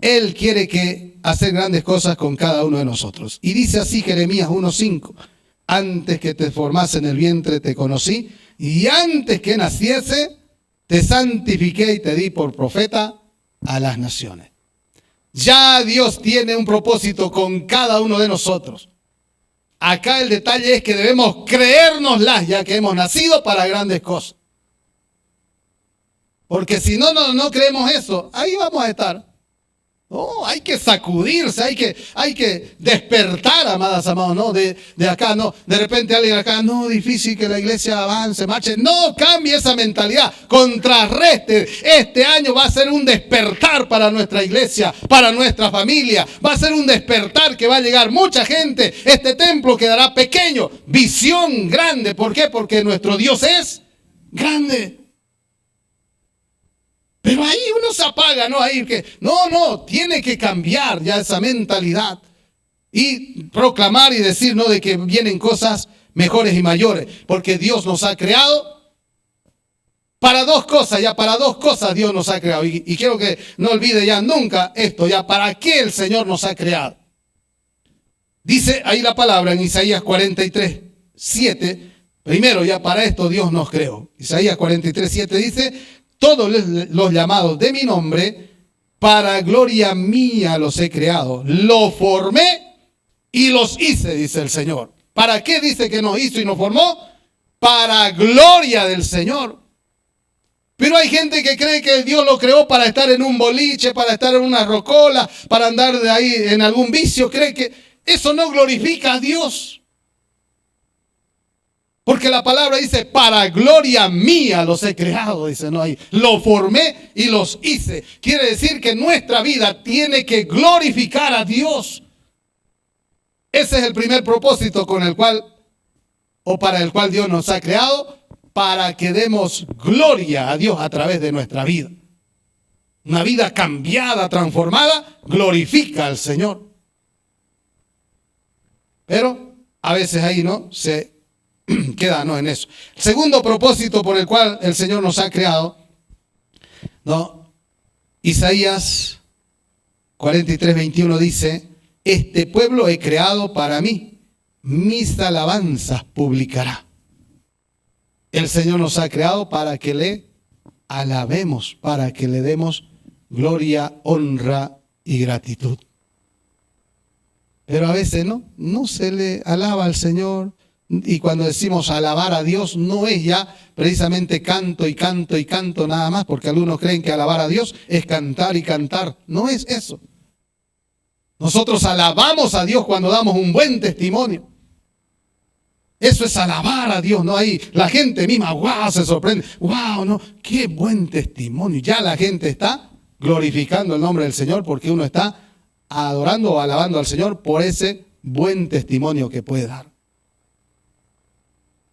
Él quiere hacer grandes cosas con cada uno de nosotros. Y dice así Jeremías 1:5: antes que te formase en el vientre te conocí, y antes que naciese te santifiqué y te di por profeta a las naciones. Ya Dios tiene un propósito con cada uno de nosotros. Acá el detalle es que debemos creérnoslas, ya que hemos nacido para grandes cosas. Porque si no creemos eso, ahí vamos a estar. No, hay que sacudirse, hay que despertar, amadas, amados, ¿no? De acá, no. De repente alguien acá, no, difícil que la iglesia avance, marche. No, cambie esa mentalidad, contrarreste. Este año va a ser un despertar para nuestra iglesia, para nuestra familia. Va a ser un despertar que va a llegar mucha gente. Este templo quedará pequeño, visión grande. ¿Por qué? Porque nuestro Dios es grande. Pero ahí uno se apaga, ¿no? Ahí que tiene que cambiar ya esa mentalidad y proclamar y decir, ¿no? De que vienen cosas mejores y mayores, porque Dios nos ha creado para dos cosas Dios nos ha creado. Y quiero que no olvide ya nunca esto, ya para qué el Señor nos ha creado. Dice ahí la palabra en Isaías 43:7, Primero, ya para esto Dios nos creó. Isaías 43:7 dice, todos los llamados de mi nombre, para gloria mía los he creado. Los formé y los hice, dice el Señor. ¿Para qué dice que nos hizo y nos formó? Para gloria del Señor. Pero hay gente que cree que Dios lo creó para estar en un boliche, para estar en una rocola, para andar de ahí en algún vicio. Cree que eso no glorifica a Dios. Porque la palabra dice, para gloria mía los he creado, dice, no ahí. Los formé y los hice. Quiere decir que nuestra vida tiene que glorificar a Dios. Ese es el primer propósito con el cual, o para el cual Dios nos ha creado, para que demos gloria a Dios a través de nuestra vida. Una vida cambiada, transformada, glorifica al Señor. Pero a veces ahí no se queda en eso. El segundo propósito por el cual el Señor nos ha creado, Isaías 43:21 dice, este pueblo he creado para mí, mis alabanzas publicará. El Señor nos ha creado para que le alabemos, para que le demos gloria, honra y gratitud. Pero a veces no se le alaba al Señor. Y cuando decimos alabar a Dios, no es ya precisamente canto y canto y canto nada más, porque algunos creen que alabar a Dios es cantar y cantar. No es eso. Nosotros alabamos a Dios cuando damos un buen testimonio. Eso es alabar a Dios, ¿no? Ahí la gente misma, wow, se sorprende. Wow, no, qué buen testimonio. Ya la gente está glorificando el nombre del Señor porque uno está adorando o alabando al Señor por ese buen testimonio que puede dar.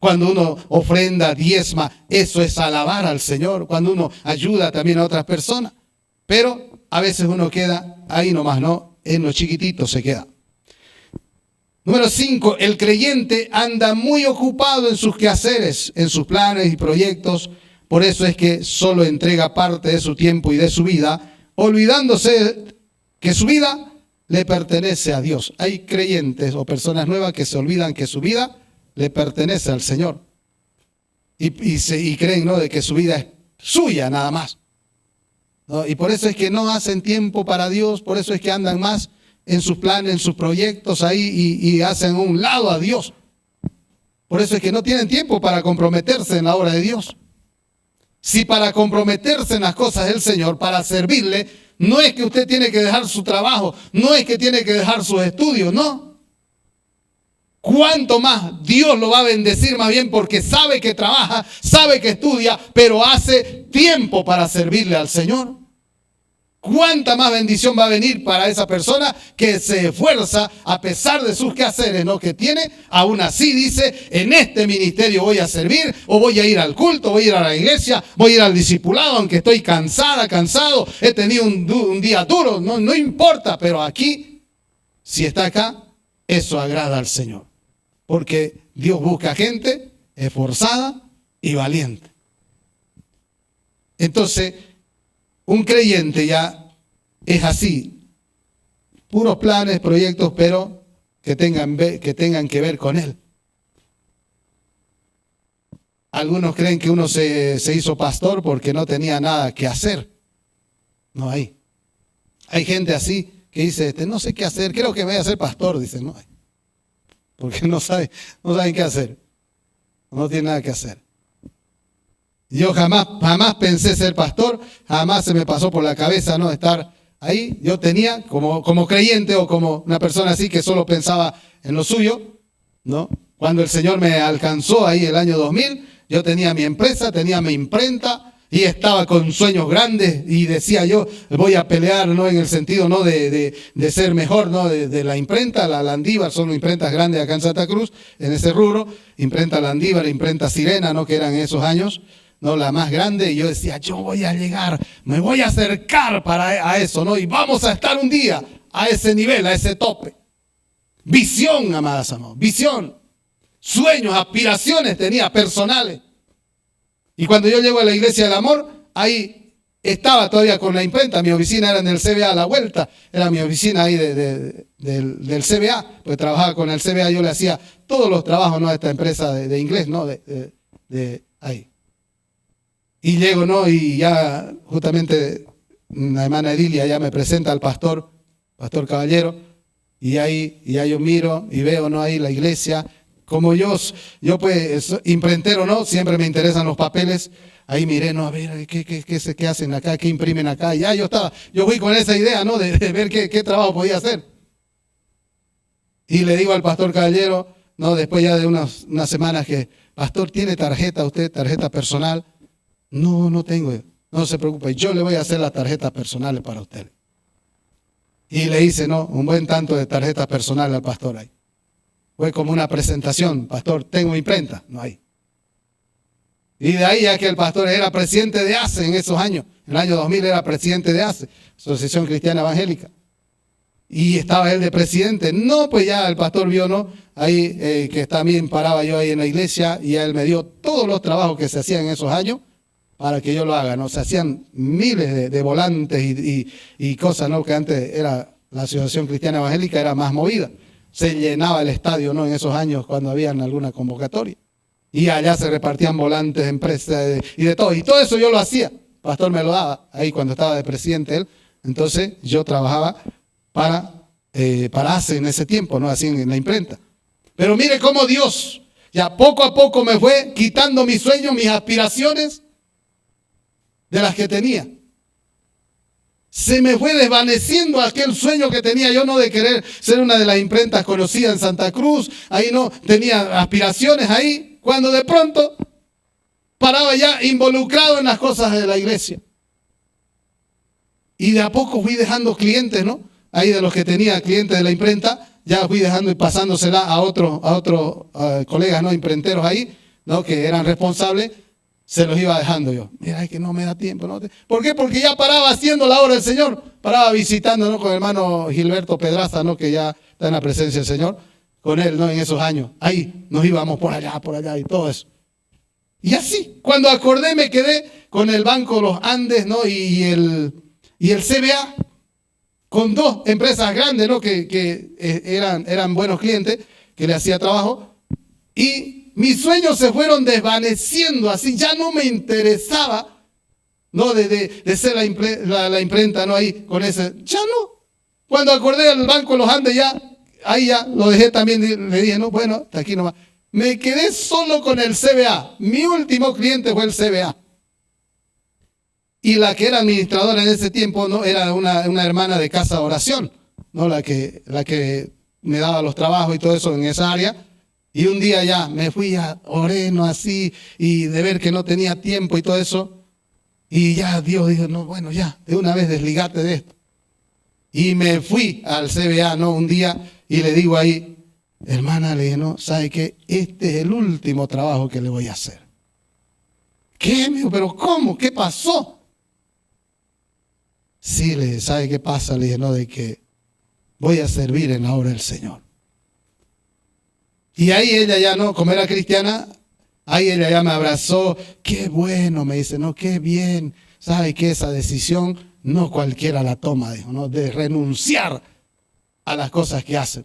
Cuando uno ofrenda, diezma, eso es alabar al Señor. Cuando uno ayuda también a otras personas. Pero a veces uno queda ahí nomás, ¿no? En lo chiquitito se queda. Número 5, el creyente anda muy ocupado en sus quehaceres, en sus planes y proyectos. Por eso es que solo entrega parte de su tiempo y de su vida, olvidándose que su vida le pertenece a Dios. Hay creyentes o personas nuevas que se olvidan que su vida le pertenece al Señor. Y creen, ¿no?, de que su vida es suya nada más, ¿no? Y por eso es que no hacen tiempo para Dios, por eso es que andan más en sus planes, en sus proyectos ahí y hacen a un lado a Dios. Por eso es que no tienen tiempo para comprometerse en la obra de Dios. Si para comprometerse en las cosas del Señor, para servirle, no es que usted tiene que dejar su trabajo, no es que tiene que dejar sus estudios, no. ¿Cuánto más Dios lo va a bendecir? Más bien porque sabe que trabaja, sabe que estudia, pero hace tiempo para servirle al Señor. ¿Cuánta más bendición va a venir para esa persona que se esfuerza a pesar de sus quehaceres, ¿no?, que tiene? Aún así dice, en este ministerio voy a servir, o voy a ir al culto, voy a ir a la iglesia, voy a ir al discipulado, aunque estoy cansado, he tenido un día duro, no importa, pero aquí, si está acá, eso agrada al Señor. Porque Dios busca gente esforzada y valiente. Entonces, un creyente ya es así. Puros planes, proyectos, pero que tengan que ver con Él. Algunos creen que uno se hizo pastor porque no tenía nada que hacer. No hay. Hay gente así que dice, no sé qué hacer, creo que voy a ser pastor, dicen, no hay. Porque no saben qué hacer. No tienen nada que hacer. Yo jamás pensé ser pastor, jamás se me pasó por la cabeza no estar ahí. Yo tenía, como creyente o como una persona así que solo pensaba en lo suyo, ¿no? Cuando el Señor me alcanzó ahí el año 2000, yo tenía mi empresa, tenía mi imprenta, y estaba con sueños grandes y decía yo, voy a pelear, ¿no?, en el sentido, ¿no?, de ser mejor, ¿no?, de la imprenta, la Landívar, son imprentas grandes acá en Santa Cruz, en ese rubro, imprenta Landívar, imprenta Sirena, ¿no?, que eran en esos años, ¿no?, la más grande, y yo decía, yo voy a llegar, me voy a acercar a eso, ¿no?, y vamos a estar un día a ese nivel, a ese tope. Visión, amadas, amados, visión, sueños, aspiraciones tenía personales. Y cuando yo llego a la Iglesia del Amor, ahí estaba todavía con la imprenta. Mi oficina era en el CBA a la vuelta. Era mi oficina ahí del CBA. Pues trabajaba con el CBA. Yo le hacía todos los trabajos, ¿no? A esta empresa de inglés, ¿no? De ahí. Y llego, ¿no? Y ya justamente la hermana Edilia ya me presenta al pastor Caballero, y ahí ya yo miro y veo, ¿no? Ahí la iglesia. Como yo pues imprentero, ¿no? Siempre me interesan los papeles. Ahí miré, ¿no? A ver, ¿qué hacen acá? ¿Qué imprimen acá? Y ya yo fui con esa idea, ¿no? De ver qué trabajo podía hacer. Y le digo al pastor Caballero, ¿no? Después ya de unas semanas que, pastor, ¿tiene tarjeta usted, tarjeta personal? No, no tengo. No se preocupe, yo le voy a hacer las tarjetas personales para usted. Y le hice, ¿no? Un buen tanto de tarjetas personales al pastor ahí. Fue como una presentación, pastor, tengo imprenta, no hay. Y de ahí ya que el pastor era presidente de ACE en esos años, en el año 2000 era presidente de ACE, Asociación Cristiana Evangélica. Y estaba él de presidente. No, pues ya el pastor vio, ¿no? Ahí que también paraba yo ahí en la iglesia y él me dio todos los trabajos que se hacían en esos años para que yo lo haga, ¿no? Se hacían miles de volantes y cosas, ¿no? Que antes era la Asociación Cristiana Evangélica, era más movida. Se llenaba el estadio, ¿no? En esos años cuando habían alguna convocatoria. Y allá se repartían volantes, empresas y de todo. Y todo eso yo lo hacía. El pastor me lo daba ahí cuando estaba de presidente él. Entonces yo trabajaba para ACE en ese tiempo, ¿no? Así en la imprenta. Pero mire cómo Dios ya poco a poco me fue quitando mis sueños, mis aspiraciones de las que tenía. Se me fue desvaneciendo aquel sueño que tenía yo, no de querer ser una de las imprentas conocidas en Santa Cruz. Ahí no tenía aspiraciones ahí, cuando de pronto paraba ya involucrado en las cosas de la iglesia. Y de a poco fui dejando clientes, ¿no? Ahí de los que tenía clientes de la imprenta, ya fui dejando y pasándosela a otros colegas, ¿no? Imprenteros ahí, ¿no? Que eran responsables. Se los iba dejando yo. Mira, es que no me da tiempo. ¿No? ¿Por qué? Porque ya paraba haciendo la obra del Señor. Paraba visitando, ¿no? Con el hermano Gilberto Pedraza, ¿no? Que ya está en la presencia del Señor. Con él, ¿no? En esos años. Ahí nos íbamos por allá y todo eso. Y así, cuando acordé, me quedé con el Banco Los Andes, ¿no? Y el CBA. Con dos empresas grandes, ¿no? Que eran buenos clientes, que le hacía trabajo. Y mis sueños se fueron desvaneciendo así, ya no me interesaba, ¿no? De ser la imprenta, ¿no? Ahí con ese, ya no. Cuando acordé del Banco Los Andes, ahí ya lo dejé también, le dije, no, bueno, hasta aquí nomás. Me quedé solo con el CBA. Mi último cliente fue el CBA. Y la que era administradora en ese tiempo, ¿no? Era una hermana de casa de oración, ¿no? La que me daba los trabajos y todo eso en esa área. Y un día ya me fui, oré, ¿no? Así, y de ver que no tenía tiempo y todo eso. Y ya Dios dijo, no, bueno, ya, de una vez desligate de esto. Y me fui al CBA, ¿no? Un día, y le digo ahí, hermana, le dije, no, ¿sabe qué? Este es el último trabajo que le voy a hacer. ¿Qué? Me dijo, ¿pero cómo? ¿Qué pasó? Sí, le dije, ¿sabe qué pasa? Le dije, no, de que voy a servir en la obra del Señor. Y ahí ella ya, no, como era cristiana, ahí ella ya me abrazó. Qué bueno, me dice, no, qué bien. ¿Sabe que esa decisión no cualquiera la toma, dijo, ¿no? De renunciar a las cosas que hacen.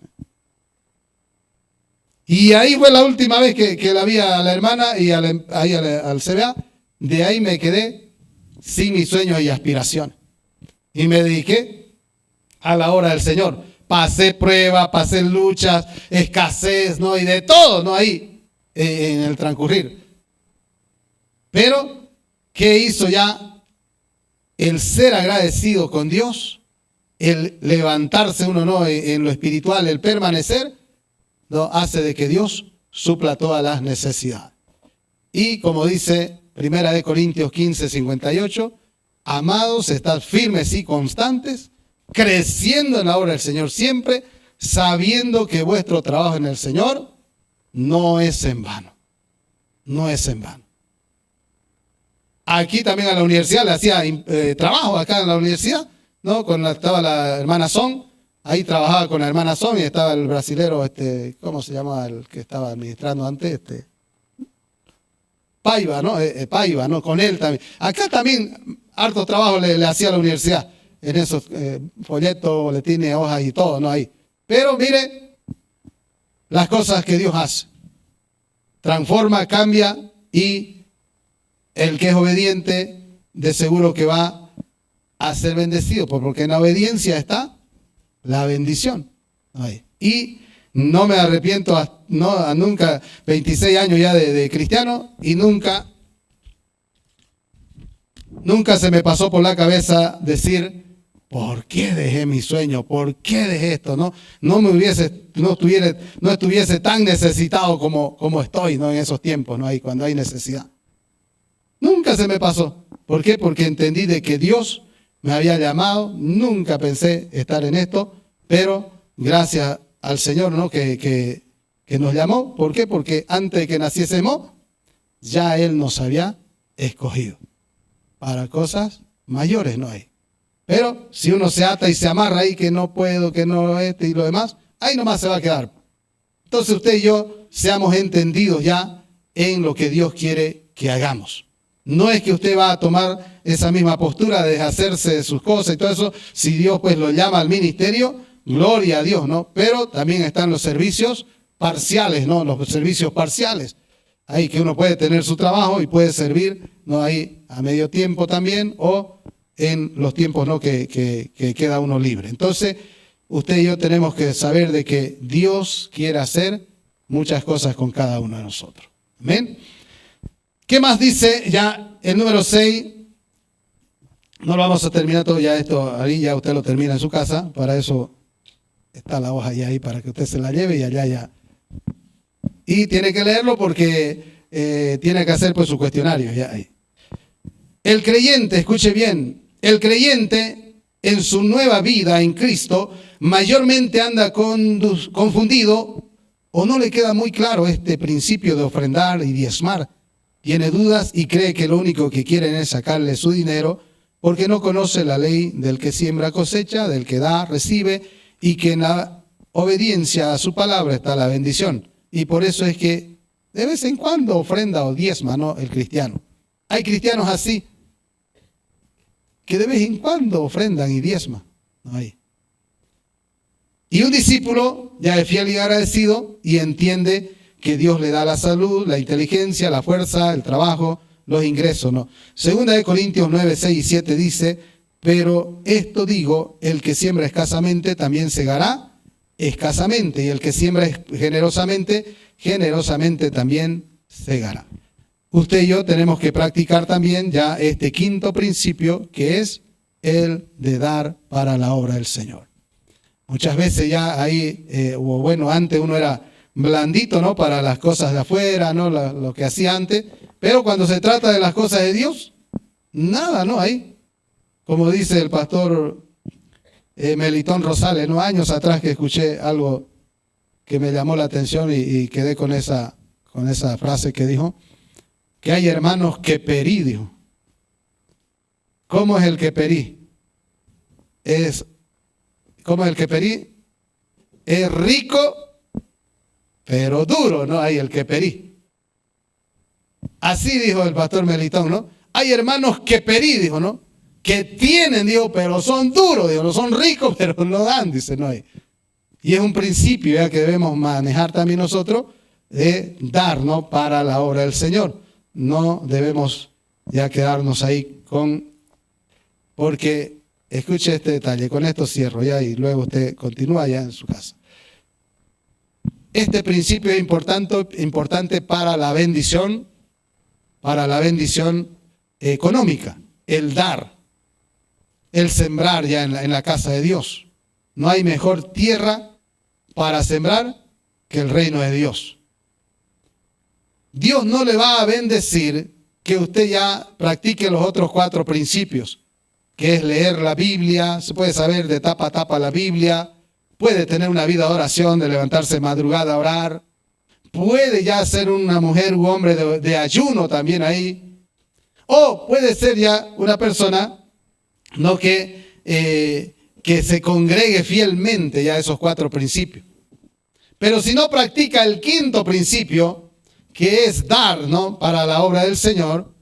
Y ahí fue la última vez que la vi a la hermana y al CBA. De ahí me quedé sin mis sueños y aspiraciones. Y me dediqué a la obra del Señor. Pasé pruebas, pasé luchas, escasez, ¿no? Y de todo, ¿no? Ahí, en el transcurrir. Pero, ¿qué hizo ya? El ser agradecido con Dios, el levantarse uno, ¿no? En lo espiritual, el permanecer, ¿no? Hace de que Dios supla todas las necesidades. Y como dice 1 Corintios 15, 58, amados, estad firmes y constantes, creciendo en la obra del Señor siempre, sabiendo que vuestro trabajo en el Señor no es en vano. No es en vano. Aquí también a la universidad le hacía trabajo acá en la universidad, ¿no? Cuando estaba la hermana Son, ahí trabajaba con la hermana Son y estaba el brasilero, ¿cómo se llama el que estaba administrando antes? Paiva, ¿no? Paiva, ¿no? Con él también. Acá también harto trabajo le hacía a la universidad. En esos folletos, boletines, hojas y todo, ¿no? Ahí. Pero mire, las cosas que Dios hace. Transforma, cambia, y el que es obediente de seguro que va a ser bendecido, porque en la obediencia está la bendición. Y no me arrepiento nunca, 26 años ya de cristiano, y nunca se me pasó por la cabeza decir, ¿por qué dejé mi sueño? ¿Por qué dejé esto? No estuviese tan necesitado como estoy, ¿no? En esos tiempos, ¿no? Cuando hay necesidad. Nunca se me pasó. ¿Por qué? Porque entendí de que Dios me había llamado. Nunca pensé estar en esto, pero gracias al Señor, ¿no? que nos llamó. ¿Por qué? Porque antes de que naciésemos, ya Él nos había escogido para cosas mayores, no hay. Pero si uno se ata y se amarra ahí, que no puedo, que no y lo demás, ahí nomás se va a quedar. Entonces usted y yo seamos entendidos ya en lo que Dios quiere que hagamos. No es que usted va a tomar esa misma postura de deshacerse de sus cosas y todo eso. Si Dios pues lo llama al ministerio, gloria a Dios, ¿no? Pero también están los servicios parciales, ¿no? Los servicios parciales. Ahí que uno puede tener su trabajo y puede servir, ¿no? Ahí a medio tiempo también, o en los tiempos, ¿no? que queda uno libre. Entonces, usted y yo tenemos que saber de que Dios quiere hacer muchas cosas con cada uno de nosotros. Amén. ¿Qué más dice ya el número 6? No lo vamos a terminar todo ya esto, ahí ya usted lo termina en su casa. Para eso está la hoja ahí para que usted se la lleve y allá ya. Y tiene que leerlo porque tiene que hacer pues su cuestionario ya ahí. El creyente, escuche bien, el creyente en su nueva vida en Cristo mayormente anda confundido o no le queda muy claro este principio de ofrendar y diezmar. Tiene dudas y cree que lo único que quieren es sacarle su dinero porque no conoce la ley del que siembra cosecha, del que da, recibe, y que en la obediencia a su palabra está la bendición. Y por eso es que de vez en cuando ofrenda o diezma, ¿no? El cristiano. Hay cristianos así, que de vez en cuando ofrendan y diezman. No hay. Y un discípulo ya es fiel y agradecido y entiende que Dios le da la salud, la inteligencia, la fuerza, el trabajo, los ingresos, ¿no? Segunda de Corintios 9, 6 y 7 dice, pero esto digo, el que siembra escasamente también segará escasamente, y el que siembra generosamente, generosamente también segará. Usted y yo tenemos que practicar también ya este quinto principio, que es el de dar para la obra del Señor. Muchas veces ya ahí, antes uno era blandito, ¿no? Para las cosas de afuera, ¿no? Lo que hacía antes. Pero cuando se trata de las cosas de Dios, nada, ¿no? Ahí, como dice el pastor Melitón Rosales, ¿no? Años atrás que escuché algo que me llamó la atención y quedé con esa frase que dijo, que hay hermanos que perí, dijo. ¿Cómo es el que perí? ¿Cómo es el que perí? Es rico, pero duro, ¿no? Hay el que perí. Así dijo el pastor Melitón, ¿no? Hay hermanos que perí, dijo, ¿no? Que tienen, dijo, pero son duros, dijo, no son ricos, pero no dan, dice, no hay. Y es un principio ya que debemos manejar también nosotros de dar, ¿no? Para la obra del Señor. No debemos ya quedarnos ahí porque escuche este detalle, con esto cierro ya y luego usted continúa ya en su casa. Este principio es importante para la bendición económica, el dar, el sembrar ya en la casa de Dios. No hay mejor tierra para sembrar que el reino de Dios. Dios no le va a bendecir que usted ya practique los otros 4 principios, que es leer la Biblia, se puede saber de tapa a tapa la Biblia, puede tener una vida de oración, de levantarse madrugada a orar, puede ya ser una mujer u hombre de ayuno también ahí, o puede ser ya una persona no que se congregue fielmente ya esos 4 principios. Pero si no practica el quinto principio, que es dar, ¿no? Para la obra del Señor,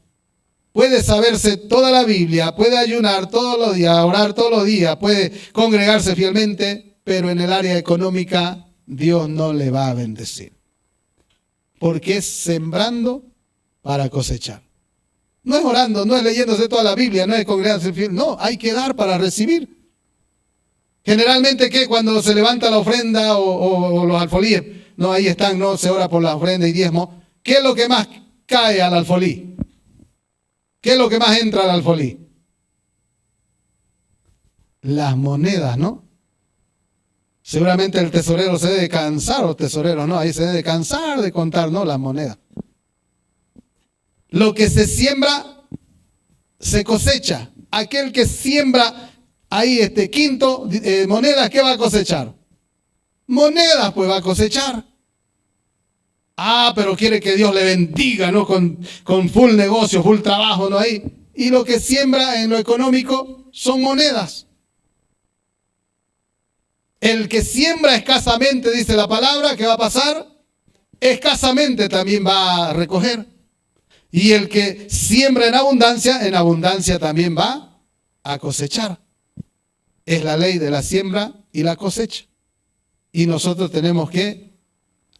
puede saberse toda la Biblia, puede ayunar todos los días, orar todos los días, puede congregarse fielmente, pero en el área económica Dios no le va a bendecir. Porque es sembrando para cosechar. No es orando, no es leyéndose toda la Biblia, no es congregarse fiel. No, hay que dar para recibir. Generalmente, ¿qué? Cuando se levanta la ofrenda o los alfolíes, no, ahí están, no se ora por la ofrenda y diezmo. ¿Qué es lo que más cae al alfolí? ¿Qué es lo que más entra al alfolí? Las monedas, ¿no? Seguramente el tesorero se debe cansar, o tesorero, ¿no? Ahí se debe cansar de contar, ¿no? Las monedas. Lo que se siembra, se cosecha. Aquel que siembra ahí quinto monedas, ¿qué va a cosechar? Monedas, pues va a cosechar. Ah, pero quiere que Dios le bendiga, ¿no? Con full negocio, full trabajo, ¿no? Ahí. Y lo que siembra en lo económico son monedas. El que siembra escasamente, dice la palabra, ¿qué va a pasar? Escasamente también va a recoger. Y el que siembra en abundancia también va a cosechar. Es la ley de la siembra y la cosecha. Y nosotros tenemos que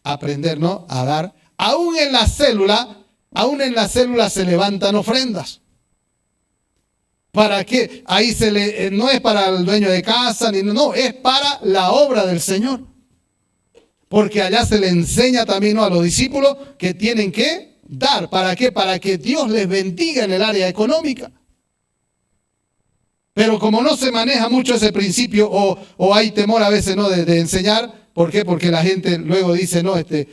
aprender, ¿no? A dar. Aún en la célula se levantan ofrendas. ¿Para qué? Ahí no es para el dueño de casa, no, es para la obra del Señor. Porque allá se le enseña también, ¿no?, a los discípulos que tienen que dar. ¿Para qué? Para que Dios les bendiga en el área económica. Pero como no se maneja mucho ese principio o hay temor a veces, ¿no?, de enseñar. ¿Por qué? Porque la gente luego dice, no, este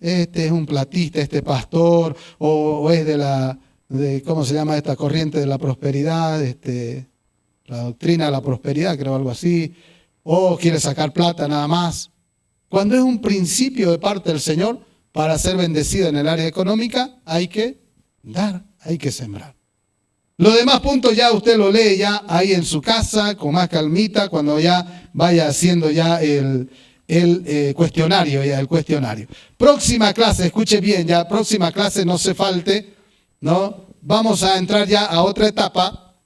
es un platista, este pastor, o es ¿cómo se llama esta corriente de la prosperidad? La doctrina de la prosperidad, creo, algo así. O quiere sacar plata nada más. Cuando es un principio de parte del Señor, para ser bendecido en el área económica, hay que dar, hay que sembrar. Los demás puntos ya usted lo lee ya ahí en su casa, con más calmita, cuando ya vaya haciendo ya el cuestionario, el cuestionario. Próxima clase, escuche bien, ya próxima clase, no se falte, ¿no? Vamos a entrar ya a otra etapa.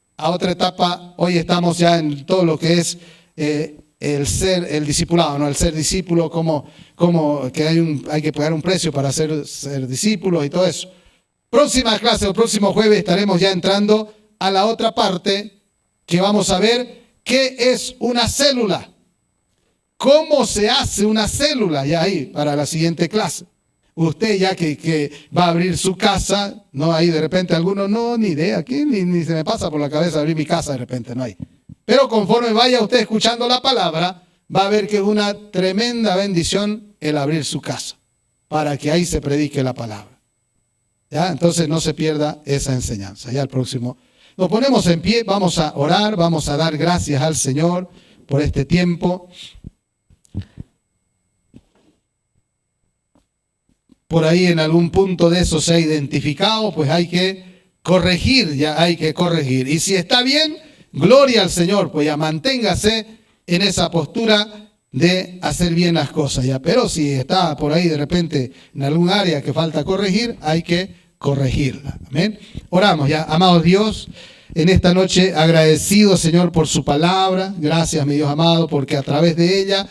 Hoy estamos ya en todo lo que es el discipulado, ¿no? El ser discípulo, como que hay que pagar un precio para ser discípulos y todo eso. Próxima clase o próximo jueves estaremos ya entrando a la otra parte que vamos a ver qué es una célula. ¿Cómo se hace una célula? Ya ahí, para la siguiente clase. Usted ya que va a abrir su casa, ¿no? Ahí de repente algunos, no, ni idea, aquí ni se me pasa por la cabeza abrir mi casa de repente, no hay. Pero conforme vaya usted escuchando la palabra, va a ver que es una tremenda bendición el abrir su casa, para que ahí se predique la palabra. ¿Ya? Entonces no se pierda esa enseñanza. Ya el próximo. Nos ponemos en pie, vamos a orar, vamos a dar gracias al Señor por este tiempo. Por ahí en algún punto de eso se ha identificado, pues hay que corregir, ya hay que corregir. Y si está bien, gloria al Señor, pues ya manténgase en esa postura de hacer bien las cosas, ya. Pero si está por ahí de repente en algún área que falta corregir, hay que corregirla. Amén. Oramos ya. Amado Dios, en esta noche agradecido, Señor, por su palabra. Gracias, mi Dios amado, porque a través de ella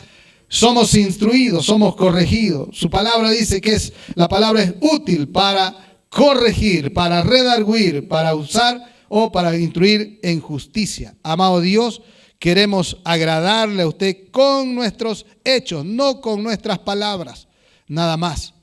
somos instruidos, somos corregidos. Su palabra dice que la palabra es útil para corregir, para redarguir, para usar o para instruir en justicia. Amado Dios, queremos agradarle a usted con nuestros hechos, no con nuestras palabras, nada más.